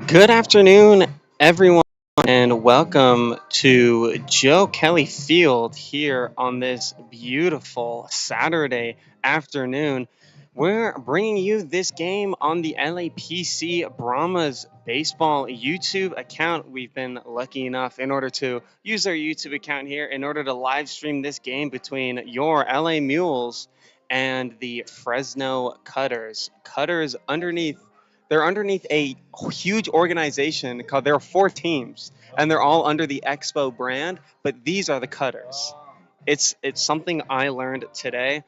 Good afternoon, everyone, and welcome to Joe Kelly Field here on this beautiful Saturday afternoon. We're bringing you this game on the LAPC Brahmas Baseball YouTube account. We've been lucky enough in order to use our YouTube account here in order to live stream this game between your LA Mules and the Fresno Cutters. Cutters they're underneath a huge organization called there are four teams and they're all under the Expo brand, but these are the Cutters. It's something I learned today.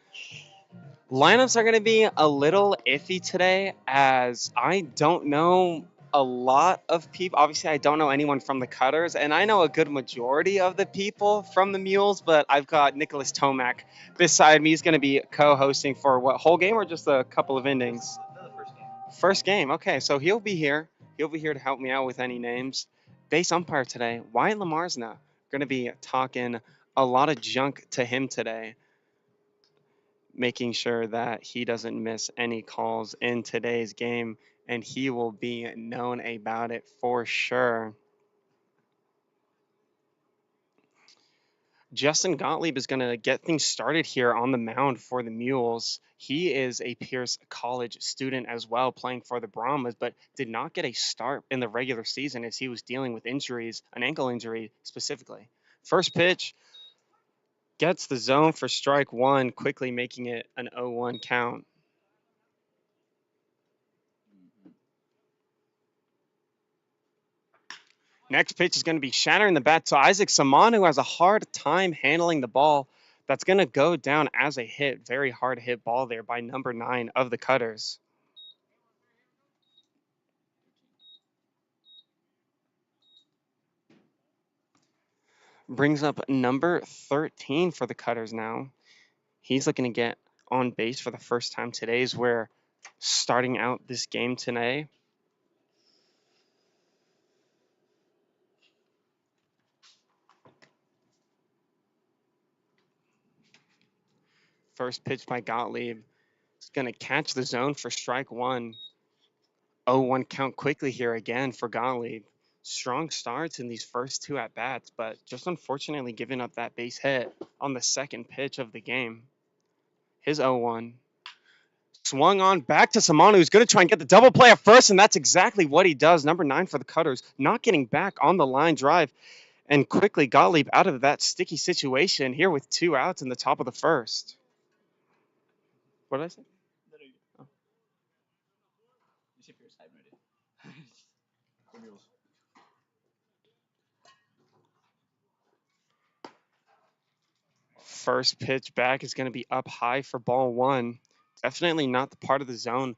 Lineups are going to be a little iffy today as I don't know a lot of people. Obviously, I don't know anyone from the Cutters, and I know a good majority of the people from the Mules, but I've got Nicholas Tomac beside me. He's going to be co-hosting for what, whole game or just a couple of innings? First game. Okay, so he'll be here. He'll be here to help me out with any names. Base umpire today, Wyatt Lamarsna. Going to be talking a lot of junk to him today, making sure that he doesn't miss any calls in today's game, and he will be known about it for sure. Justin Gottlieb is going to get things started here on the mound for the Mules. He is a Pierce College student as well, playing for the Brahmas, but did not get a start in the regular season as he was dealing with injuries, an ankle injury specifically. First pitch gets the zone for strike one, quickly making it an 0-1 count. Next pitch is going to be shattering the bat to Isaac Saman, who has a hard time handling the ball. That's going to go down as a hit. Very hard hit ball there by number 9 of the Cutters. Brings up number 13 for the Cutters now. He's looking to get on base for the first time today as we're starting out this game today. First pitch by Gottlieb. It's going to catch the zone for strike one. 0-1 count quickly here again for Gottlieb. Strong starts in these first two at bats, but just unfortunately giving up that base hit on the second pitch of the game. His 0-1. Swung on back to Samanu, who's going to try and get the double play at first, and that's exactly what he does. Number 9 for the Cutters, not getting back on the line drive, and quickly Gottlieb out of that sticky situation here with 2 outs in the top of the first. What did I say? Oh. First pitch back is going to be up high for ball 1. Definitely not the part of the zone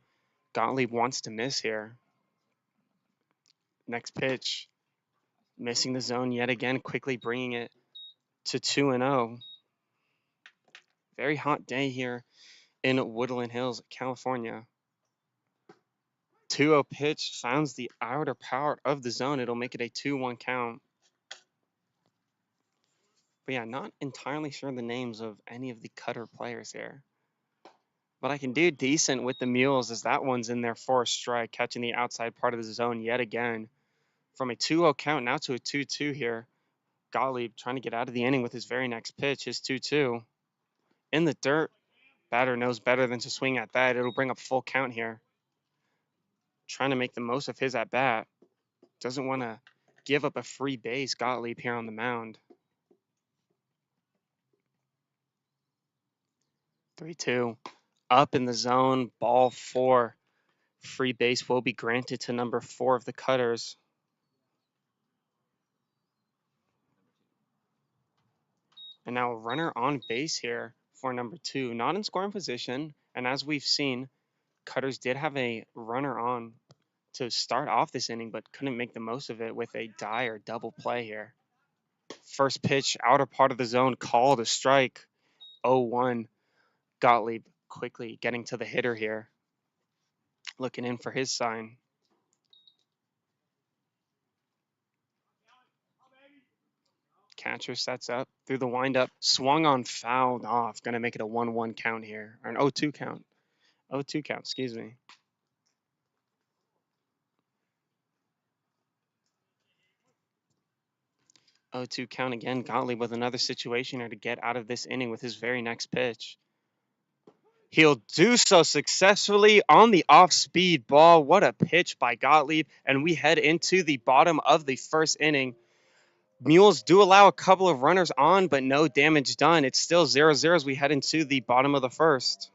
Gottlieb wants to miss here. Next pitch, missing the zone yet again, quickly bringing it to 2-0. Very hot day here in Woodland Hills, California. 2-0 pitch finds the outer part of the zone. It'll make it a 2-1 count. But yeah, not entirely sure the names of any of the Cutter players here. But I can do decent with the Mules as that one's in there for a strike, catching the outside part of the zone yet again. From a 2-0 count now to a 2-2 here. Gottlieb trying to get out of the inning with his very next pitch, his 2-2. In the dirt, batter knows better than to swing at that. It'll bring up full count here. Trying to make the most of his at-bat. Doesn't want to give up a free base, Gottlieb here on the mound. 3-2. Up in the zone, ball 4. Free base will be granted to number 4 of the Cutters. And now a runner on base here for number 2. Not in scoring position. And as we've seen, Cutters did have a runner on to start off this inning, but couldn't make the most of it with a dire double play here. First pitch, outer part of the zone, called a strike. 0-1. Gottlieb quickly getting to the hitter here. Looking in for his sign. Catcher sets up through the windup. Swung on, fouled off. Going to make it a 1-1 count here. Or an 0-2 count. 0-2 count, excuse me. 0-2 count again. Gottlieb with another situation here to get out of this inning with his very next pitch. He'll do so successfully on the off-speed ball. What a pitch by Gottlieb. And we head into the bottom of the first inning. Mules do allow a couple of runners on, but no damage done. It's still 0-0 as we head into the bottom of the first.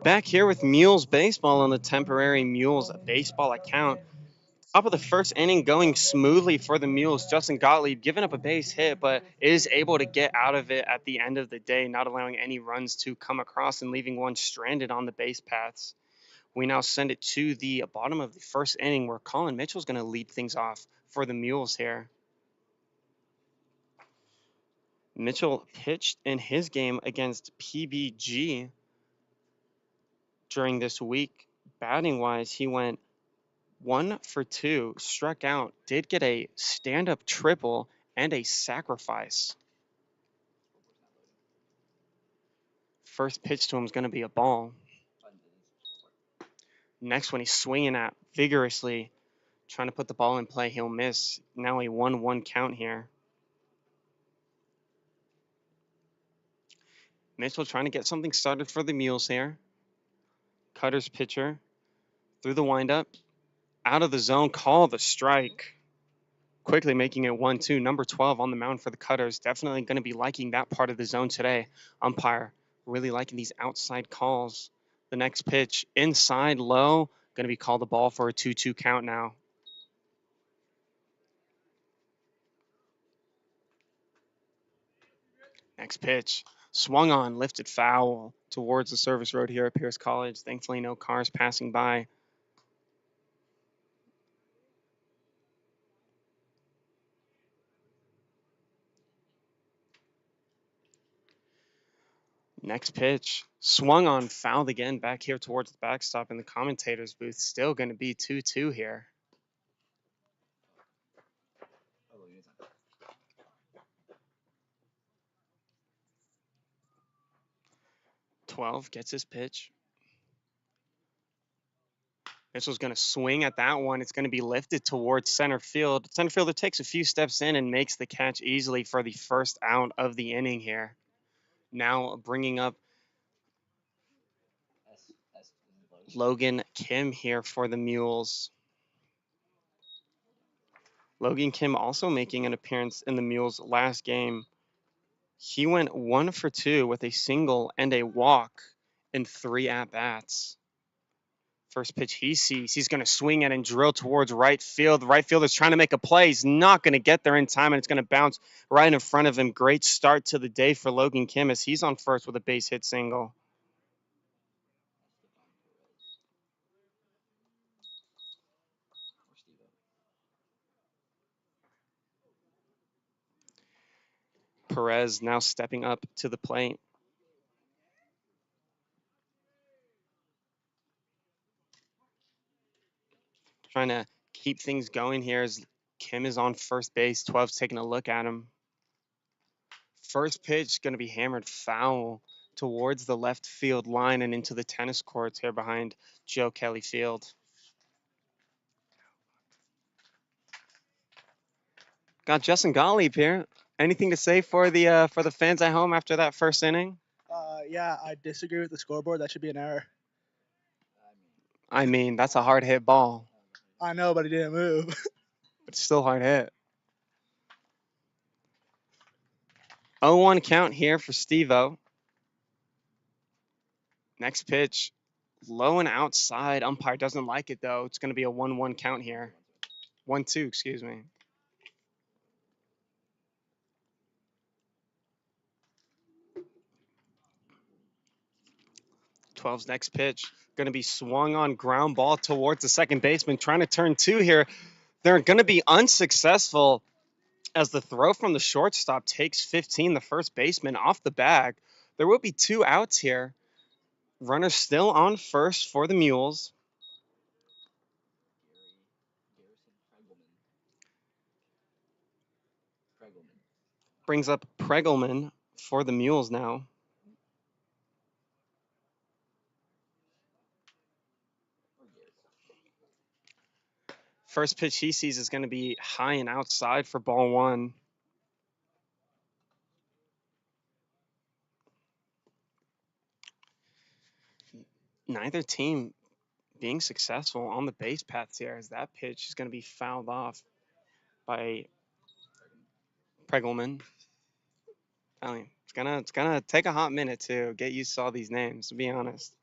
Back here with Mules Baseball on the temporary Mules Baseball account. Top of the first inning going smoothly for the Mules. Justin Gottlieb giving up a base hit, but is able to get out of it at the end of the day, not allowing any runs to come across and leaving one stranded on the base paths. We now send it to the bottom of the first inning where Colin Mitchell's going to lead things off for the Mules here. Mitchell pitched in his game against PBG during this week. Batting wise, he went 1 for 2, struck out, did get a stand-up triple and a sacrifice. First pitch to him is going to be a ball. Next one he's swinging at vigorously, trying to put the ball in play. He'll miss. Now a 1-1 count here. Mitchell trying to get something started for the Mules here. Cutter's pitcher through the windup. Out of the zone, call the strike. Quickly making it 1-2. Number 12 on the mound for the Cutters. Definitely going to be liking that part of the zone today. Umpire really liking these outside calls. The next pitch inside low. Going to be called the ball for a 2-2 count now. Next pitch. Swung on, lifted foul towards the service road here at Pierce College. Thankfully, no cars passing by. Next pitch, swung on, fouled again back here towards the backstop in the commentator's booth. Still going to be 2-2 here. 12 gets his pitch. Mitchell's going to swing at that one. It's going to be lifted towards center field. Center fielder takes a few steps in and makes the catch easily for the first out of the inning here. Now bringing up Logan Kim here for the Mules. Logan Kim also making an appearance in the Mules last game. He went 1 for 2 with a single and a walk in 3 at-bats. First pitch he sees, he's going to swing at and drill towards right field. The right fielder's trying to make a play. He's not going to get there in time, and it's going to bounce right in front of him. Great start to the day for Logan Kim as he's on first with a base hit single. Perez now stepping up to the plate. Trying to keep things going here as Kim is on first base. 12's taking a look at him. First pitch going to be hammered foul towards the left field line and into the tennis courts here behind Joe Kelly Field. Got Justin Gottlieb here. Anything to say for the fans at home after that first inning? Yeah, I disagree with the scoreboard. That should be an error. I mean, that's a hard hit ball. I know, but he didn't move. It's still hard hit. 0-1 count here for Steve-O. Next pitch, low and outside. Umpire doesn't like it, though. It's going to be a 1-1 count here. 1-2, excuse me. 12's next pitch, going to be swung on, ground ball towards the second baseman, trying to turn two here. They're going to be unsuccessful as the throw from the shortstop takes 15, the first baseman, off the bag. There will be 2 outs here. Runner still on first for the Mules. Brings up Pregelman for the Mules now. First pitch he sees is going to be high and outside for ball 1. Neither team being successful on the base paths here, as that pitch is going to be fouled off by Pregelman. I mean, it's gonna take a hot minute to get used to all these names, to be honest.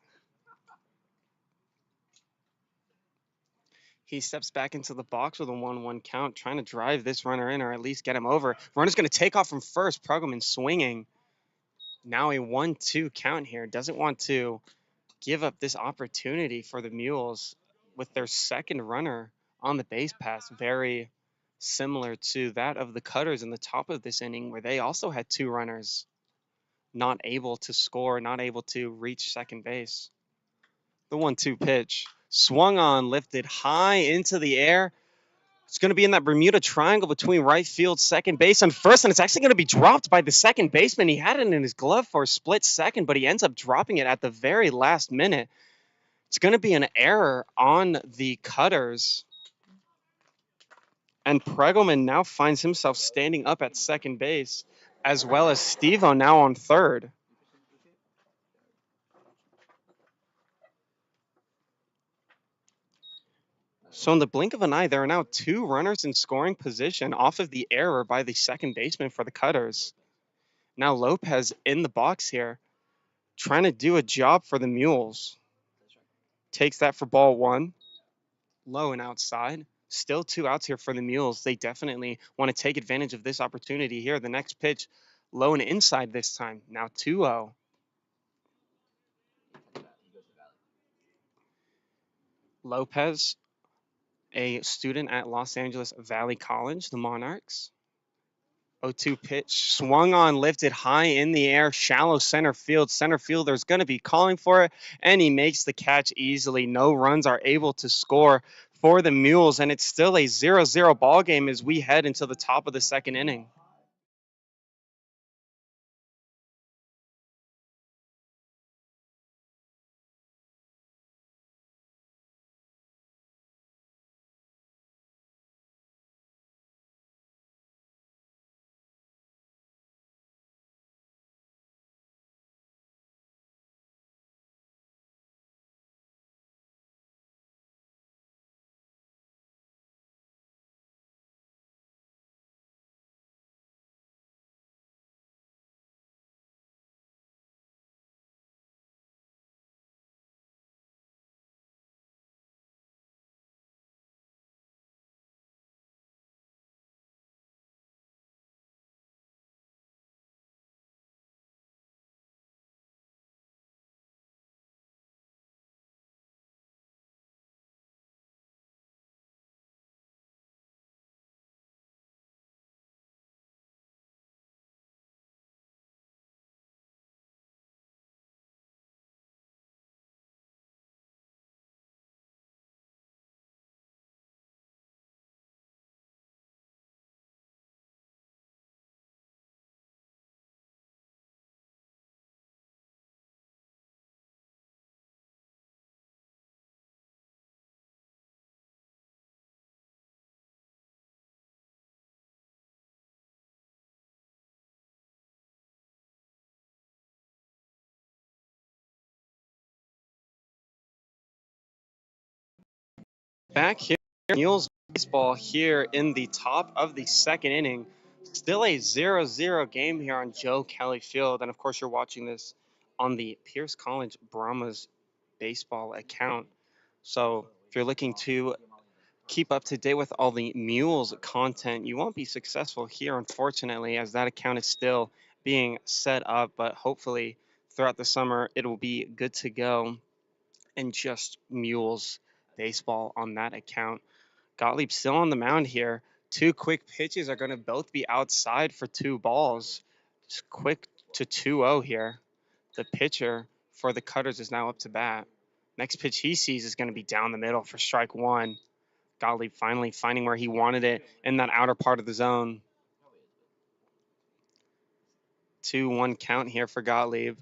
He steps back into the box with a 1-1 count, trying to drive this runner in or at least get him over. Runner's going to take off from first. Pregelman swinging. Now a 1-2 count here. Doesn't want to give up this opportunity for the Mules with their second runner on the base pass. Very similar to that of the Cutters in the top of this inning, where they also had 2 runners not able to score, not able to reach second base. The 1-2 pitch. Swung on, lifted high into the air. It's going to be in that Bermuda Triangle between right field, second base, and first, and it's actually going to be dropped by the second baseman. He had it in his glove for a split second, but he ends up dropping it at the very last minute. It's going to be an error on the Cutters. And Pregelman now finds himself standing up at second base, as well as Steve-O now on third. So in the blink of an eye, there are now 2 runners in scoring position off of the error by the second baseman for the Cutters. Now Lopez in the box here, trying to do a job for the Mules. Takes that for ball 1. Low and outside. Still 2 outs here for the Mules. They definitely want to take advantage of this opportunity here. The next pitch, low and inside this time. Now 2-0. Lopez, a student at Los Angeles Valley College, the Monarchs. 0-2 pitch, swung on, lifted high in the air, shallow center field. Center fielder's going to be calling for it, and he makes the catch easily. No runs are able to score for the Mules, and it's still a 0-0 ball game as we head into the top of the second inning. Back here, Mules Baseball here in the top of the second inning. Still a 0-0 game here on Joe Kelly Field. And of course, you're watching this on the Pierce College Brahmas baseball account. So if you're looking to keep up to date with all the Mules content, you won't be successful here, unfortunately, as that account is still being set up. But hopefully, throughout the summer, it will be good to go and just Mules baseball on that account. Gottlieb still on the mound here. Two quick pitches are going to both be outside for 2 balls. Just quick to 2-0 here. The pitcher for the Cutters is now up to bat. Next pitch he sees is going to be down the middle for strike one. Gottlieb finally finding where he wanted it in that outer part of the zone. 2-1 count here for Gottlieb.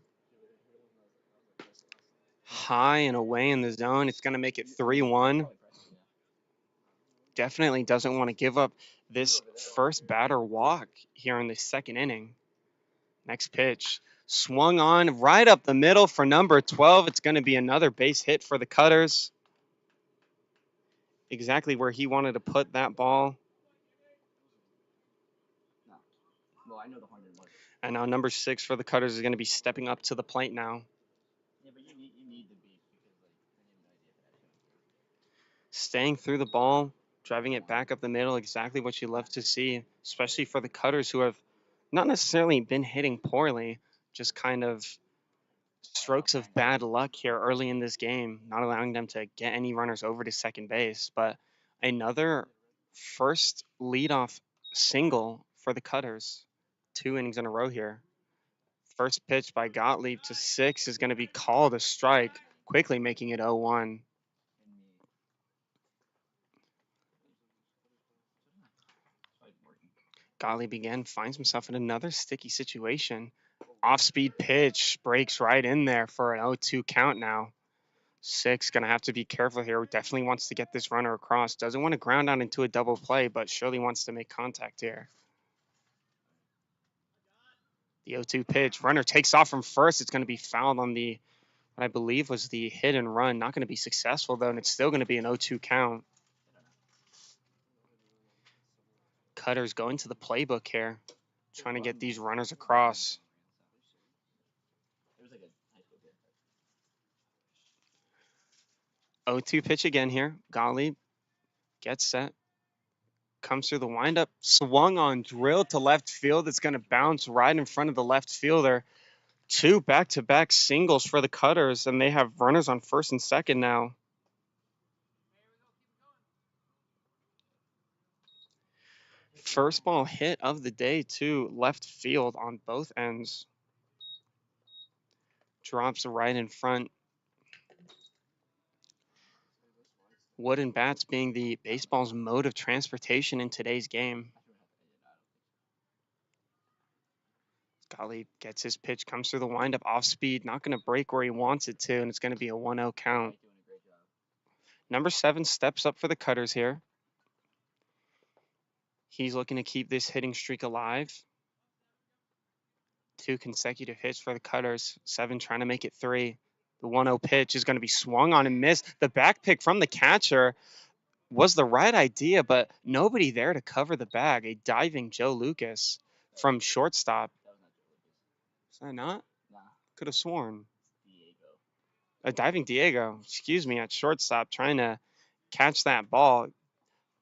High and away in the zone. It's going to make it 3-1. Definitely doesn't want to give up this first batter walk here in the second inning. Next pitch swung on right up the middle for number 12. It's going to be another base hit for the Cutters. Exactly where he wanted to put that ball. And now number 6 for the Cutters is going to be stepping up to the plate now. Staying through the ball, driving it back up the middle, exactly what you love to see, especially for the Cutters who have not necessarily been hitting poorly, just kind of strokes of bad luck here early in this game, not allowing them to get any runners over to second base. But another first leadoff single for the Cutters. 2 innings in a row here. First pitch by Gottlieb to 6 is going to be called a strike, quickly making it 0-1. Gottlieb again finds himself in another sticky situation. Off-speed pitch breaks right in there for an 0-2 count now. 6 going to have to be careful here. Definitely wants to get this runner across. Doesn't want to ground out into a double play, but surely wants to make contact here. The 0-2 pitch. Runner takes off from first. It's going to be fouled on the, what I believe was the hit and run. Not going to be successful, though, and it's still going to be an 0-2 count. Cutters going to the playbook here, trying to get these runners across. 0-2 pitch again here. Gottlieb gets set. Comes through the windup. Swung on, drilled to left field. It's going to bounce right in front of the left fielder. 2 back-to-back singles for the Cutters, and they have runners on first and second now. First ball hit of the day to left field on both ends. Drops right in front. Wooden bats being the baseball's mode of transportation in today's game. Gottlieb gets his pitch, comes through the windup, off speed, not going to break where he wants it to, and it's going to be a 1-0 count. Number 7 steps up for the Cutters here. He's looking to keep this hitting streak alive. 2 consecutive hits for the Cutters. 7 trying to make it 3. The 1-0 pitch is going to be swung on and missed. The back pick from the catcher was the right idea, but nobody there to cover the bag. A diving Joe Lucas from shortstop. Is that not? Could have sworn. A diving Diego, excuse me, at shortstop, trying to catch that ball.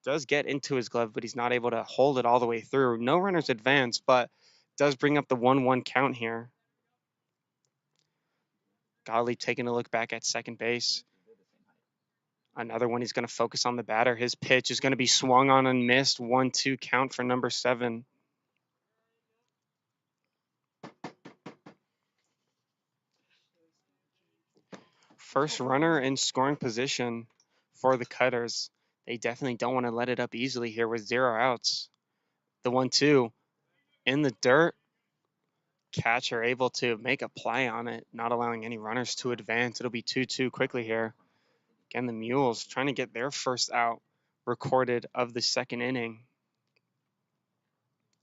Does get into his glove, but he's not able to hold it all the way through. No runners advance, but does bring up the 1-1 count here. Gottlieb taking a look back at second base. Another one, he's going to focus on the batter. His pitch is going to be swung on and missed. 1-2 count for number 7. First runner in scoring position for the Cutters. They definitely don't want to let it up easily here with 0 outs. The 1-2 in the dirt. Catcher able to make a play on it, not allowing any runners to advance. It'll be 2-2 quickly here. Again, the Mules trying to get their first out recorded of the second inning.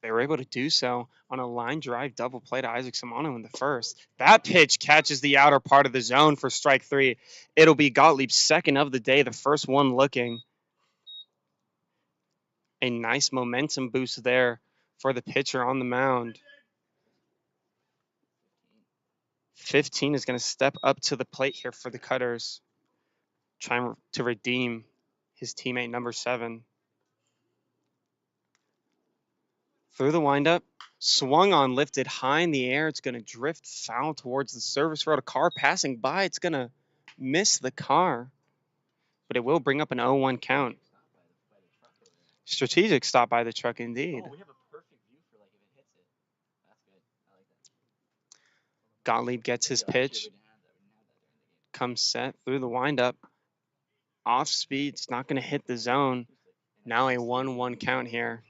They were able to do so on a line drive double play to Isaac Simano in the first. That pitch catches the outer part of the zone for strike 3. It'll be Gottlieb's second of the day, the first one looking. A nice momentum boost there for the pitcher on the mound. 15 is going to step up to the plate here for the Cutters, trying to redeem his teammate number 7. Through the windup, swung on, lifted high in the air. It's going to drift foul towards the service road. A car passing by. It's going to miss the car, but it will bring up an 0-1 count. Strategic stop by the truck, indeed. Gottlieb gets his pitch. Comes set through the windup. Off speed. It's not going to hit the zone. Now a 1-1 count here.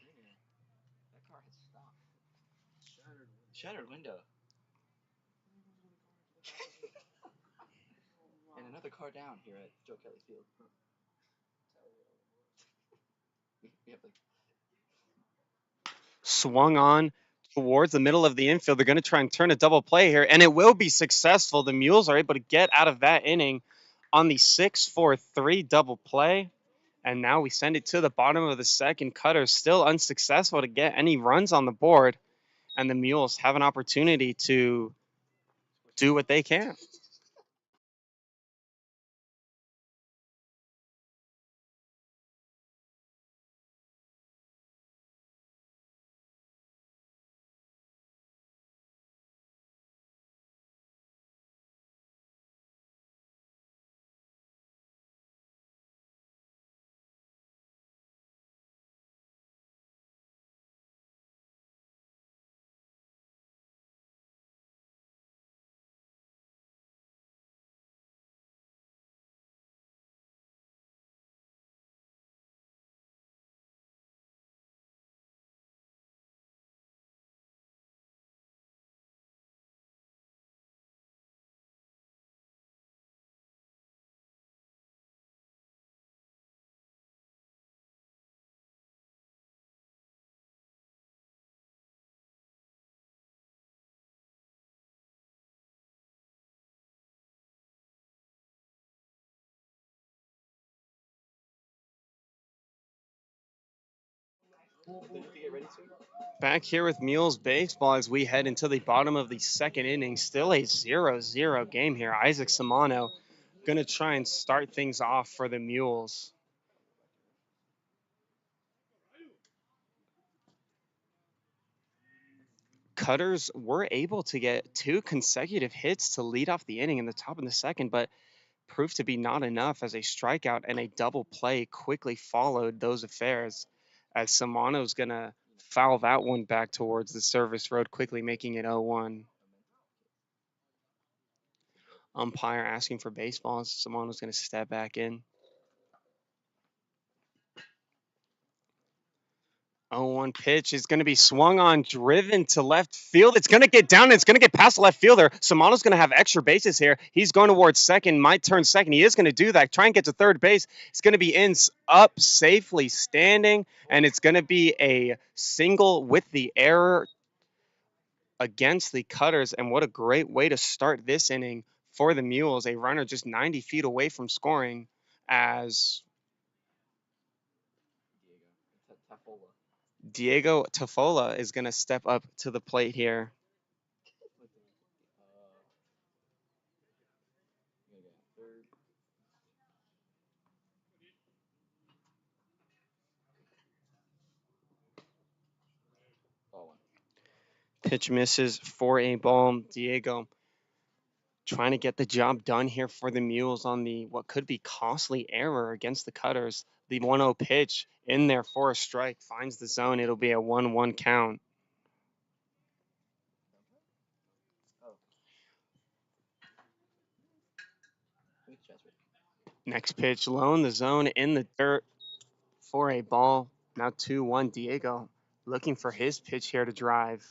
Shattered window. And another car down here at Joe Kelly Field. Swung on towards the middle of the infield. They're going to try and turn a double play here, and it will be successful. The Mules are able to get out of that inning on the 6-4-3 double play. And now we send it to the bottom of the second. Cutters still unsuccessful to get any runs on the board. And the Mules have an opportunity to do what they can. Back here with Mules Baseball as we head into the bottom of the second inning. Still a 0-0 game here. Isaac Samano going to try and start things off for the Mules. Cutters were able to get 2 consecutive hits to lead off the inning in the top of the second, but proved to be not enough as a strikeout and a double play quickly followed those affairs, as Samano's going to foul that one back towards the service road, quickly making it 0-1. Umpire asking for baseball. Samano's going to step back in. 0-1 pitch is going to be swung on, driven to left field. It's going to get down. It's going to get past the left fielder. Samano's going to have extra bases here. He's going towards second. Might turn second. He is going to do that. Try and get to third base. It's going to be up safely standing, and it's going to be a single with the error against the Cutters. And what a great way to start this inning for the Mules. A runner just 90 feet away from scoring as Diego Tafola is going to step up to the plate here. Pitch misses for a ball. Diego trying to get the job done here for the Mules on the what could be costly error against the Cutters. The 1-0 pitch in there for a strike finds the zone. It'll be a 1-1 count. Next pitch low in the zone in the dirt for a ball. Now 2-1. Diego looking for his pitch here to drive.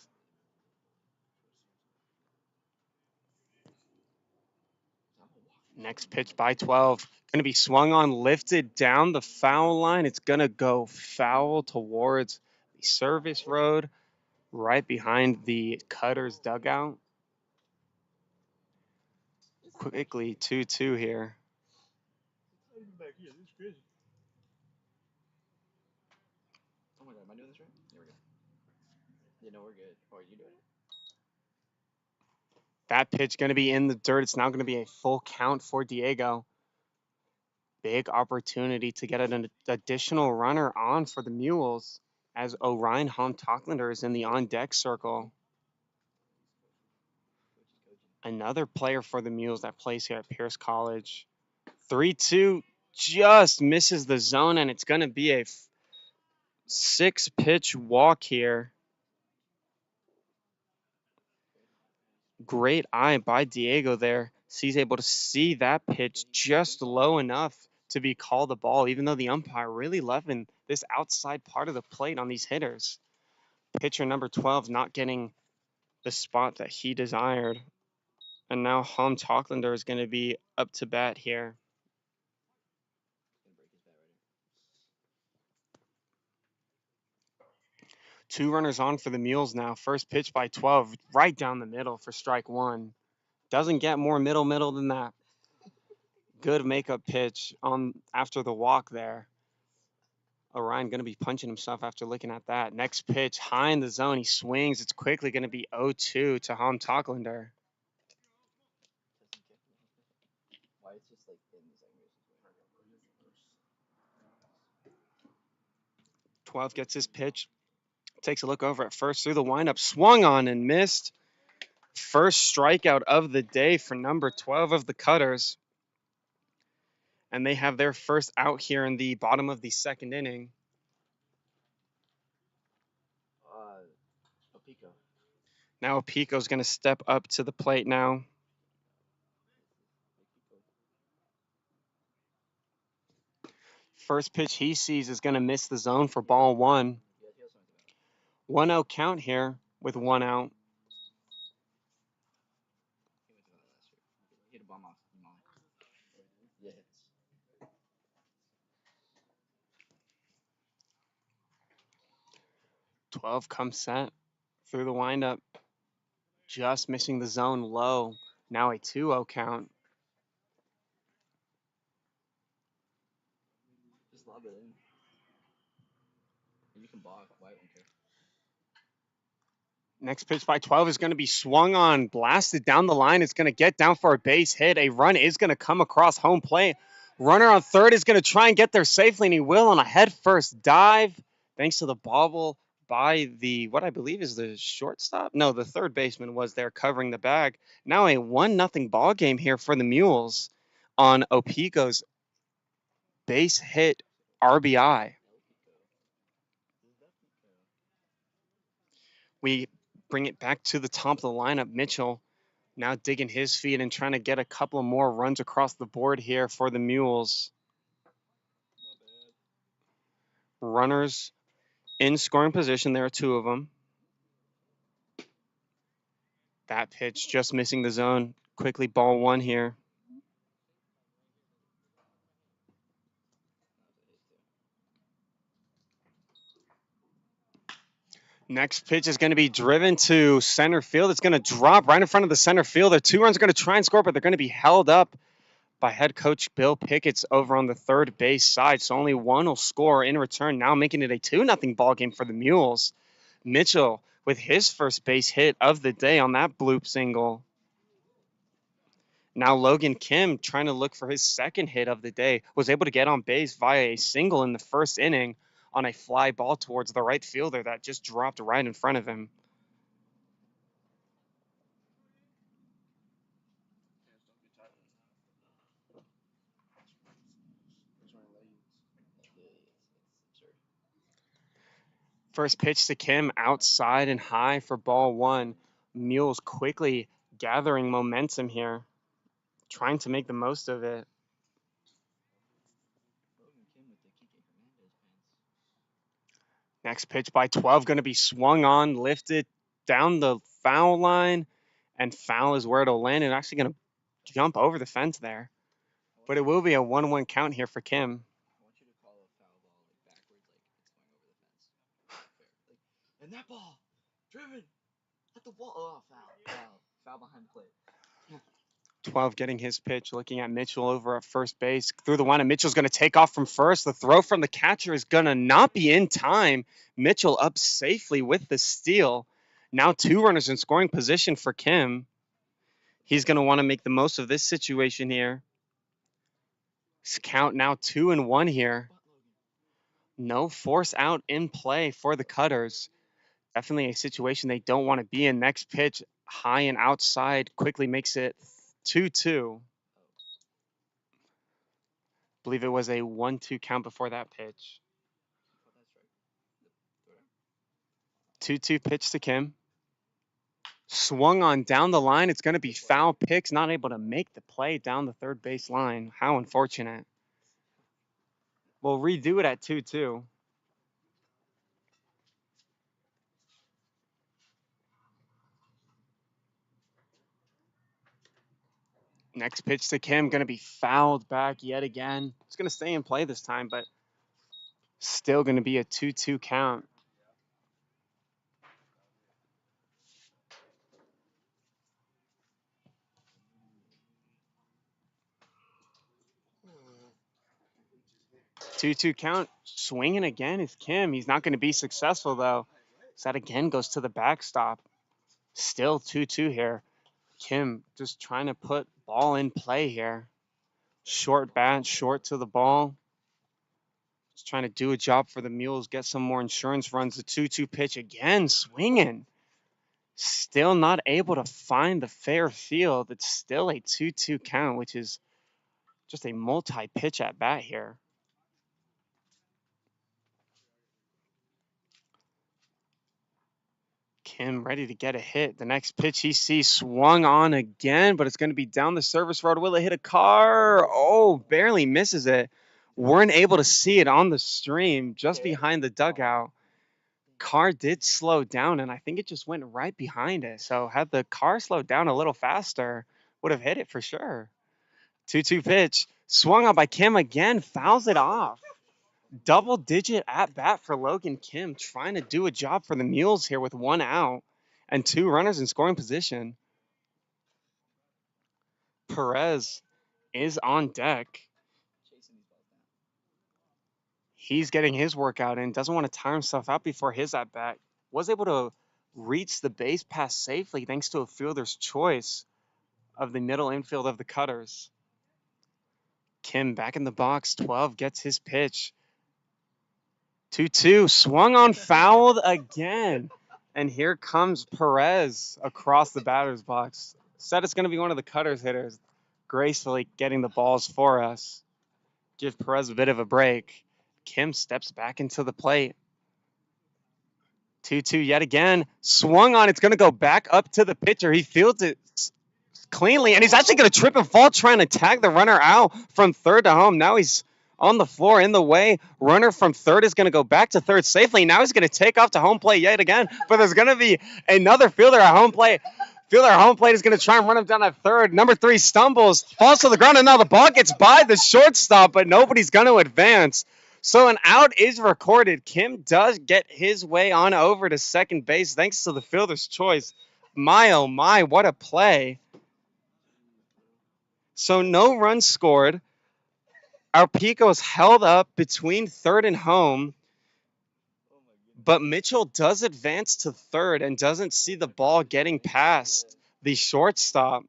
Next pitch by 12. Going to be swung on, lifted down the foul line. It's going to go foul towards the service road, right behind the Cutters dugout. Quickly 2-2 here. You know we're good. Or you doing it? That pitch going to be in the dirt. It's now going to be a full count for Diego. Big opportunity to get an additional runner on for the Mules as Orion Holm-Tocklander is in the on-deck circle. Another player for the Mules that plays here at Pierce College. 3-2 just misses the zone, and it's going to be a 6-pitch walk here. Great eye by Diego there. He's able to see that pitch just low enough to be called a ball, even though the umpire really loving this outside part of the plate on these hitters. Pitcher number 12 not getting the spot that he desired. And now Holm-Tocklander is going to be up to bat here. Two runners on for the Mules now. First pitch by 12, right down the middle for strike one. Doesn't get more middle than that. Good makeup pitch on after the walk there. Orion going to be punching himself after looking at that. Next pitch, high in the zone. He swings. It's quickly going to be 0-2 to Holm-Tocklander. Why it's just like in the segment. 12 gets his pitch. Takes a look over at first through the windup. Swung on and missed. First strikeout of the day for number 12 of the Cutters. And they have their first out here in the bottom of the second inning. Opico. Now Opico's going to step up to the plate now. First pitch he sees is going to miss the zone for ball one. 1-0 count here with one out. He hit a bomb off. Yes. 12 comes set through the windup. Just missing the zone low. Now a 2-0 count. Just lob it in. You can block. White won't care. Next pitch by 12 is going to be swung on, blasted down the line. It's going to get down for a base hit. A run is going to come across home plate. Runner on third is going to try and get there safely, and he will on a head-first dive. Thanks to the bobble by the, what I believe is the shortstop? No, the third baseman was there covering the bag. Now a 1-0 ball game here for the Mules on Opico's base hit RBI. We bring it back to the top of the lineup. Mitchell now digging his feet and trying to get a couple more runs across the board here for the Mules. Runners in scoring position. There are two of them. That pitch just missing the zone. Quickly ball one here. Next pitch is going to be driven to center field. It's going to drop right in front of the center fielder. Two runs are going to try and score, but they're going to be held up by head coach Bill Pickett's over on the third base side. So only one will score in return, now making it a 2-0 ball game for the Mules. Mitchell with his first base hit of the day on that bloop single. Now Logan Kim trying to look for his second hit of the day. Was able to get on base via a single in the first inning on a fly ball towards the right fielder that just dropped right in front of him. First pitch to Kim, outside and high for ball one. Mules quickly gathering momentum here, trying to make the most of it. Next pitch by 12 going to be swung on, lifted down the foul line, and foul is where it'll land. It's actually going to jump over the fence there. But it will be a 1-1 count here for Kim. I want you to call a foul ball like backwards, like it's going over the fence. And that ball, driven at the wall. Oh, foul behind the plate. 12 getting his pitch, looking at Mitchell over at first base. Through the windup, Mitchell's going to take off from first. The throw from the catcher is going to not be in time. Mitchell up safely with the steal. Now 2 runners in scoring position for Kim. He's going to want to make the most of this situation here. Count now 2-1 here. No force out in play for the Cutters. Definitely a situation they don't want to be in. Next pitch, high and outside, quickly makes it 2-2. Believe it was a 1-2 count before that pitch. 2-2 pitch to Kim. Swung on down the line. It's going to be foul. Picks not able to make the play down the third base line. How unfortunate. We'll redo it at 2-2. Next pitch to Kim, going to be fouled back yet again. It's going to stay in play this time, but still going to be a 2-2 count. Two-two count. Swinging again is Kim. He's not going to be successful, though. So that again goes to the backstop. Still 2-2 here. Kim just trying to put ball in play here. Short bat, short to the ball. Just trying to do a job for the Mules, get some more insurance runs. The 2-2 pitch again, swinging. Still not able to find the fair field. It's still a 2-2 count, which is just a multi-pitch at bat here. Kim ready to get a hit. The next pitch he sees swung on again, but it's going to be down the service road. Will it hit a car? Oh, barely misses it. Weren't able to see it on the stream just behind the dugout. Car did slow down, and I think it just went right behind it. So had the car slowed down a little faster, would have hit it for sure. 2-2 pitch. Swung on by Kim again, fouls it off. Double-digit at-bat for Logan Kim, trying to do a job for the Mules here with 1 out and 2 runners in scoring position. Perez is on deck. He's getting his workout in, doesn't want to tire himself out before his at-bat. Was able to reach the base pass safely thanks to a fielder's choice of the middle infield of the Cutters. Kim back in the box, 12 gets his pitch. 2-2, swung on, fouled again. And here comes Perez across the batter's box. Said it's going to be one of the Cutters hitters, gracefully getting the balls for us. Give Perez a bit of a break. Kim steps back into the plate. 2-2 yet again. Swung on. It's going to go back up to the pitcher. He fields it cleanly, and he's actually going to trip and fall trying to tag the runner out from third to home. Now he's on the floor in the way. Runner from third is going to go back to third safely. Now he's going to take off to home plate yet again, but there's going to be another fielder at home plate. Fielder at home plate is going to try and run him down at third. Number 3 stumbles, falls to the ground, and now the ball gets by the shortstop, but nobody's going to advance. So an out is recorded. Kim does get his way on over to second base thanks to the fielder's choice. My, oh my, what a play. So no runs scored. Our Pico's held up between third and home, but Mitchell does advance to third and doesn't see the ball getting past the shortstop.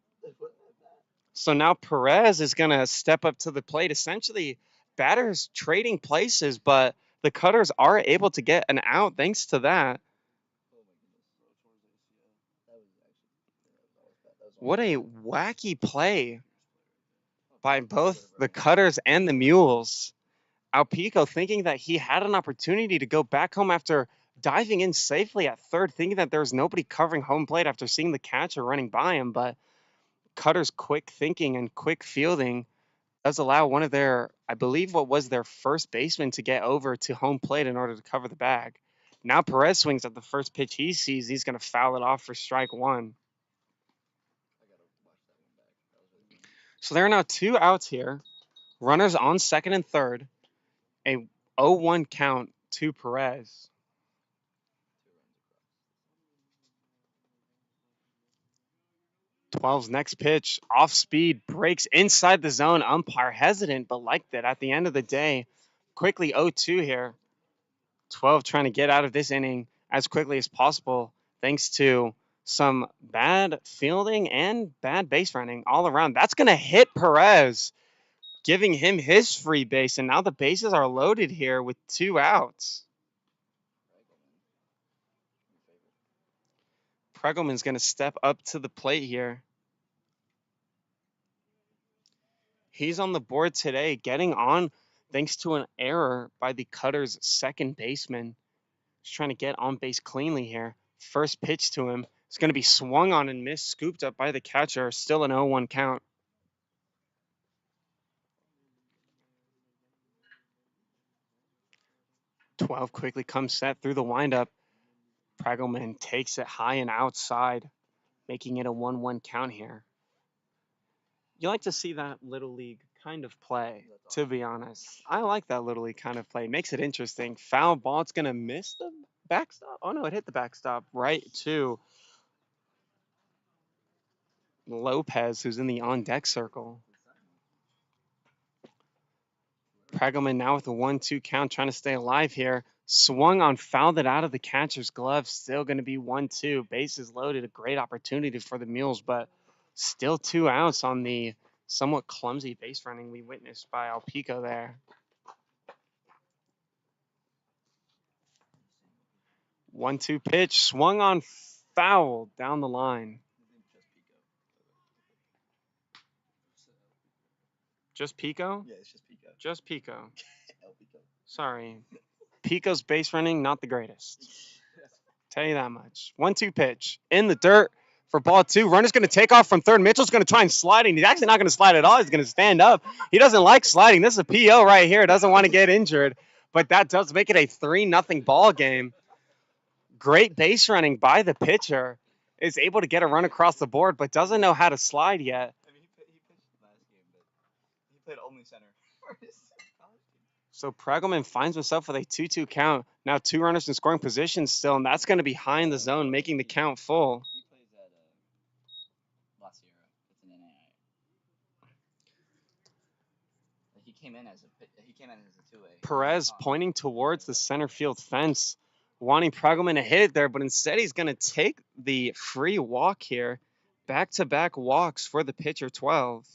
So now Perez is going to step up to the plate. Essentially, batters trading places, but the Cutters are able to get an out thanks to that. What a wacky play by both the Cutters and the Mules. Alpico thinking that he had an opportunity to go back home after diving in safely at third, thinking that there was nobody covering home plate after seeing the catcher running by him, but Cutters' quick thinking and quick fielding does allow one of their, I believe what was their first baseman to get over to home plate in order to cover the bag. Now Perez swings at the first pitch he sees. He's going to foul it off for strike 1. So there are now 2 outs here. Runners on second and third. A 0-1 count to Perez. 12's next pitch, off speed, breaks inside the zone. Umpire hesitant, but liked it at the end of the day. Quickly 0-2 here. 12 trying to get out of this inning as quickly as possible. thanks to some bad fielding and bad base running all around. That's going to hit Perez, giving him his free base. And now the bases are loaded here with 2 outs. Pregelman's going to step up to the plate here. He's on the board today, getting on thanks to an error by the Cutter's second baseman. He's trying to get on base cleanly here. First pitch to him. It's going to be swung on and missed, scooped up by the catcher. Still an 0-1 count. .12 quickly comes set through the windup. Pregelman takes it high and outside, making it a 1-1 count here. You like to see that Little League kind of play, to be honest. I like that Little League kind of play. Makes it interesting. Foul ball. It's going to miss the backstop. Oh, no, it hit the backstop right to Lopez, who's in the on-deck circle. Pregelman now with a 1-2 count, trying to stay alive here. Swung on, fouled it out of the catcher's glove. Still going to be 1-2. Bases loaded. A great opportunity for the Mules, but still 2 outs on the somewhat clumsy base running we witnessed by Alpico there. 1-2 pitch, swung on, fouled down the line. Just Pico? Yeah, it's just Pico. Just Pico. El Pico. Sorry. Pico's base running, not the greatest. Tell you that much. 1-2 pitch. In the dirt for ball 2. Runner's going to take off from third. Mitchell's going to try and slide in. He's actually not going to slide at all. He's going to stand up. He doesn't like sliding. This is a PO right here. Doesn't want to get injured. But that does make it a 3-0 ball game. Great base running by the pitcher. Is able to get a run across the board, but doesn't know how to slide yet. I mean, he pitched last game, but he played only center for his college team. So Pregelman finds himself with a 2-2 count. Now 2 runners in scoring position still, and that's going to be high in the zone, making the count full. He plays at La Sierra. It's an NAI. Like he came in as a 2A. Perez pointing towards the center field fence, wanting Pregelman to hit it there, but instead he's going to take the free walk here. Back-to-back walks for the pitcher, 12.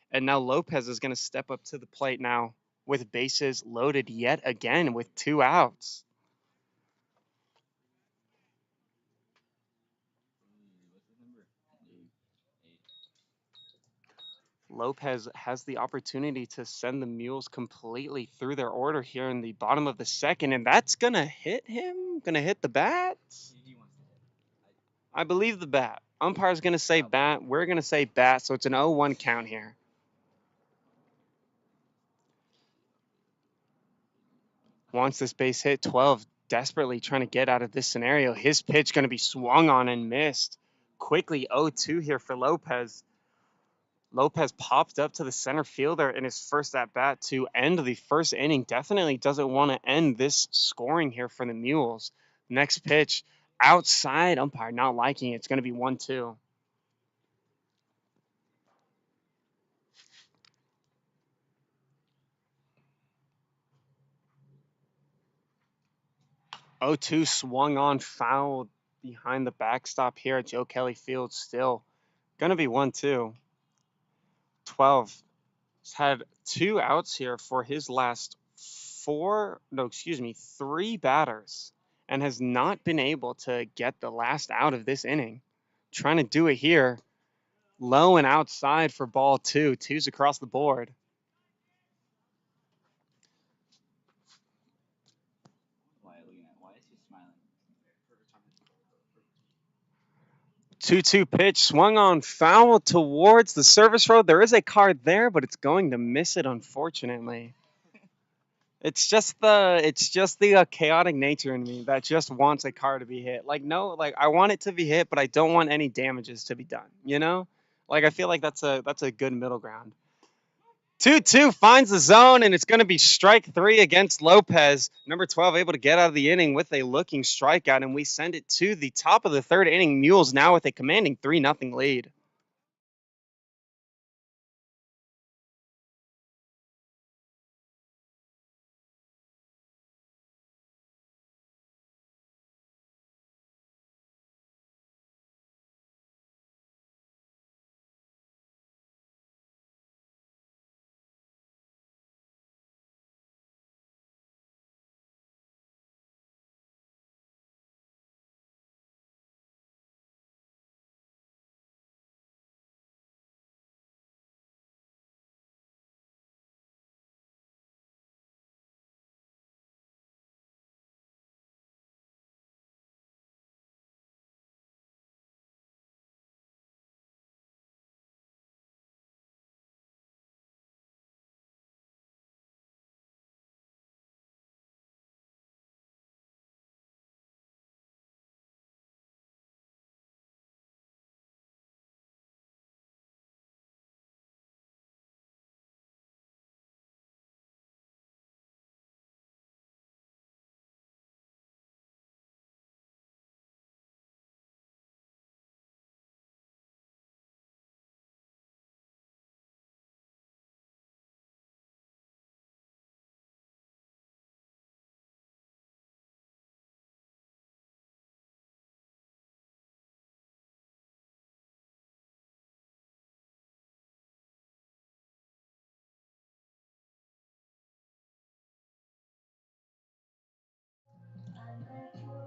And now Lopez is going to step up to the plate now with bases loaded yet again with 2 outs. What's his number? 8. Lopez has the opportunity to send the Mules completely through their order here in the bottom of the second, and that's going to hit him, going to hit the bat. He wants to hit. I believe the bat. Umpire's going to say bat. We're going to say bat, so it's an 0-1 count here. Wants this base hit, 12, desperately trying to get out of this scenario. His pitch going to be swung on and missed. Quickly 0-2 here for Lopez. Lopez popped up to the center fielder in his first at-bat to end the first inning. Definitely doesn't want to end this scoring here for the Mules. Next pitch, outside, umpire not liking it. It's going to be 1-2. .02 swung on, fouled behind the backstop here at Joe Kelly Field. Still going to be 1-2. 12 has had 2 outs here for his last 3 batters and has not been able to get the last out of this inning. Trying to do it here. Low and outside for ball 2. 2's across the board. Why is he smiling? 2-2 pitch, swung on, foul towards the service road. There is a card there, but it's going to miss it, unfortunately. It's just the chaotic nature in me that just wants a card to be hit. I want it to be hit, but I don't want any damages to be done. You know, I feel like that's a good middle ground. 2-2 finds the zone, and it's going to be strike 3 against Lopez. Number 12 able to get out of the inning with a looking strikeout, and we send it to the top of the 3rd inning. Mules now with a commanding 3-0 lead.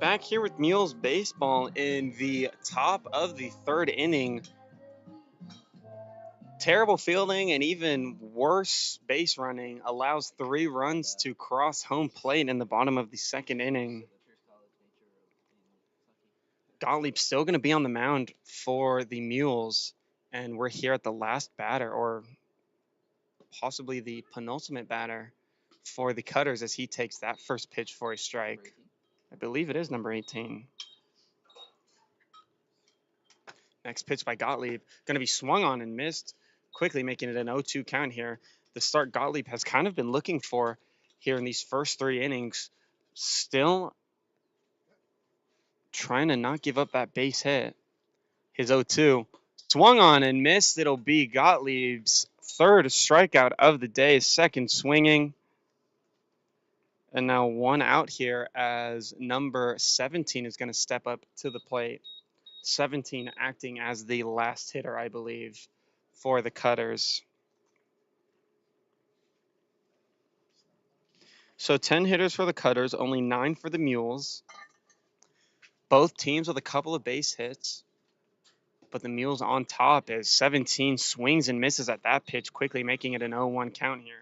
back here with Mules Baseball in the top of the third inning. Terrible fielding and even worse base running allows 3 runs to cross home plate in the bottom of the second inning. Gottlieb's still going to be on the mound for the Mules, and we're here at the last batter, or possibly the penultimate batter for the Cutters as he takes that first pitch for a strike. I believe it is number 18. Next pitch by Gottlieb, going to be swung on and missed, quickly making it an 0-2 count here. The start Gottlieb has kind of been looking for here in these first 3 innings. Still trying to not give up that base hit. His 0-2. Swung on and missed. It'll be Gottlieb's third strikeout of the day, second swinging. And now 1 out here as number 17 is going to step up to the plate. 17 acting as the last hitter, I believe, for the Cutters. So 10 hitters for the Cutters, only 9 for the Mules. Both teams with a couple of base hits, but the Mules on top as 17 swings and misses at that pitch, quickly making it an 0-1 count here.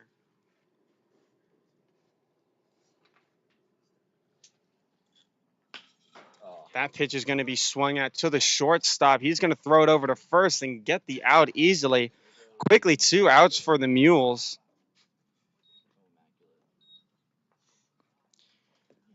That pitch is going to be swung at to the shortstop. He's going to throw it over to first and get the out easily. Quickly 2 outs for the Mules.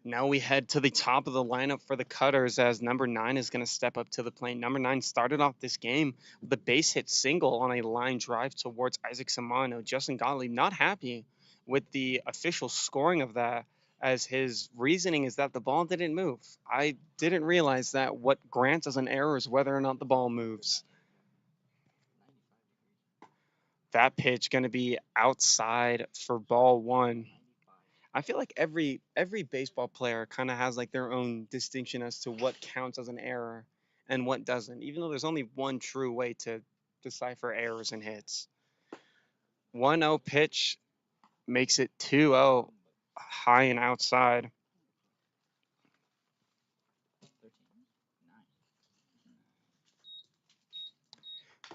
Now we head to the top of the lineup for the Cutters as number 9 is going to step up to the plate. Number 9 started off this game with a base hit single on a line drive towards Isaac Samano. Justin Gottlieb not happy with the official scoring of that, as his reasoning is that the ball didn't move. I didn't realize that what grants as an error is whether or not the ball moves. That pitch going to be outside for ball 1. I feel like every baseball player kind of has like their own distinction as to what counts as an error and what doesn't, even though there's only one true way to decipher errors and hits. 1-0 pitch makes it 2-0 high and outside.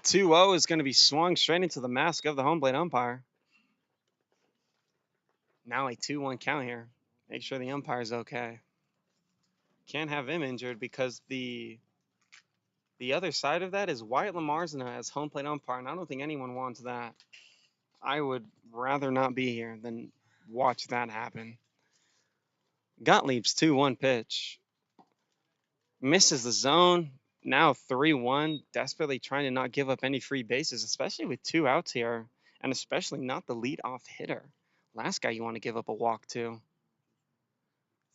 2-0 is going to be swung straight into the mask of the home plate umpire. Now a 2-1 count here. Make sure the umpire's okay. Can't have him injured because the other side of that is Wyatt Lamarzana as home plate umpire, and I don't think anyone wants that. I would rather not be here than watch that happen. Gottlieb's 2-1 pitch. Misses the zone. Now 3-1. Desperately trying to not give up any free bases, especially with 2 outs here, and especially not the leadoff hitter. Last guy you want to give up a walk to.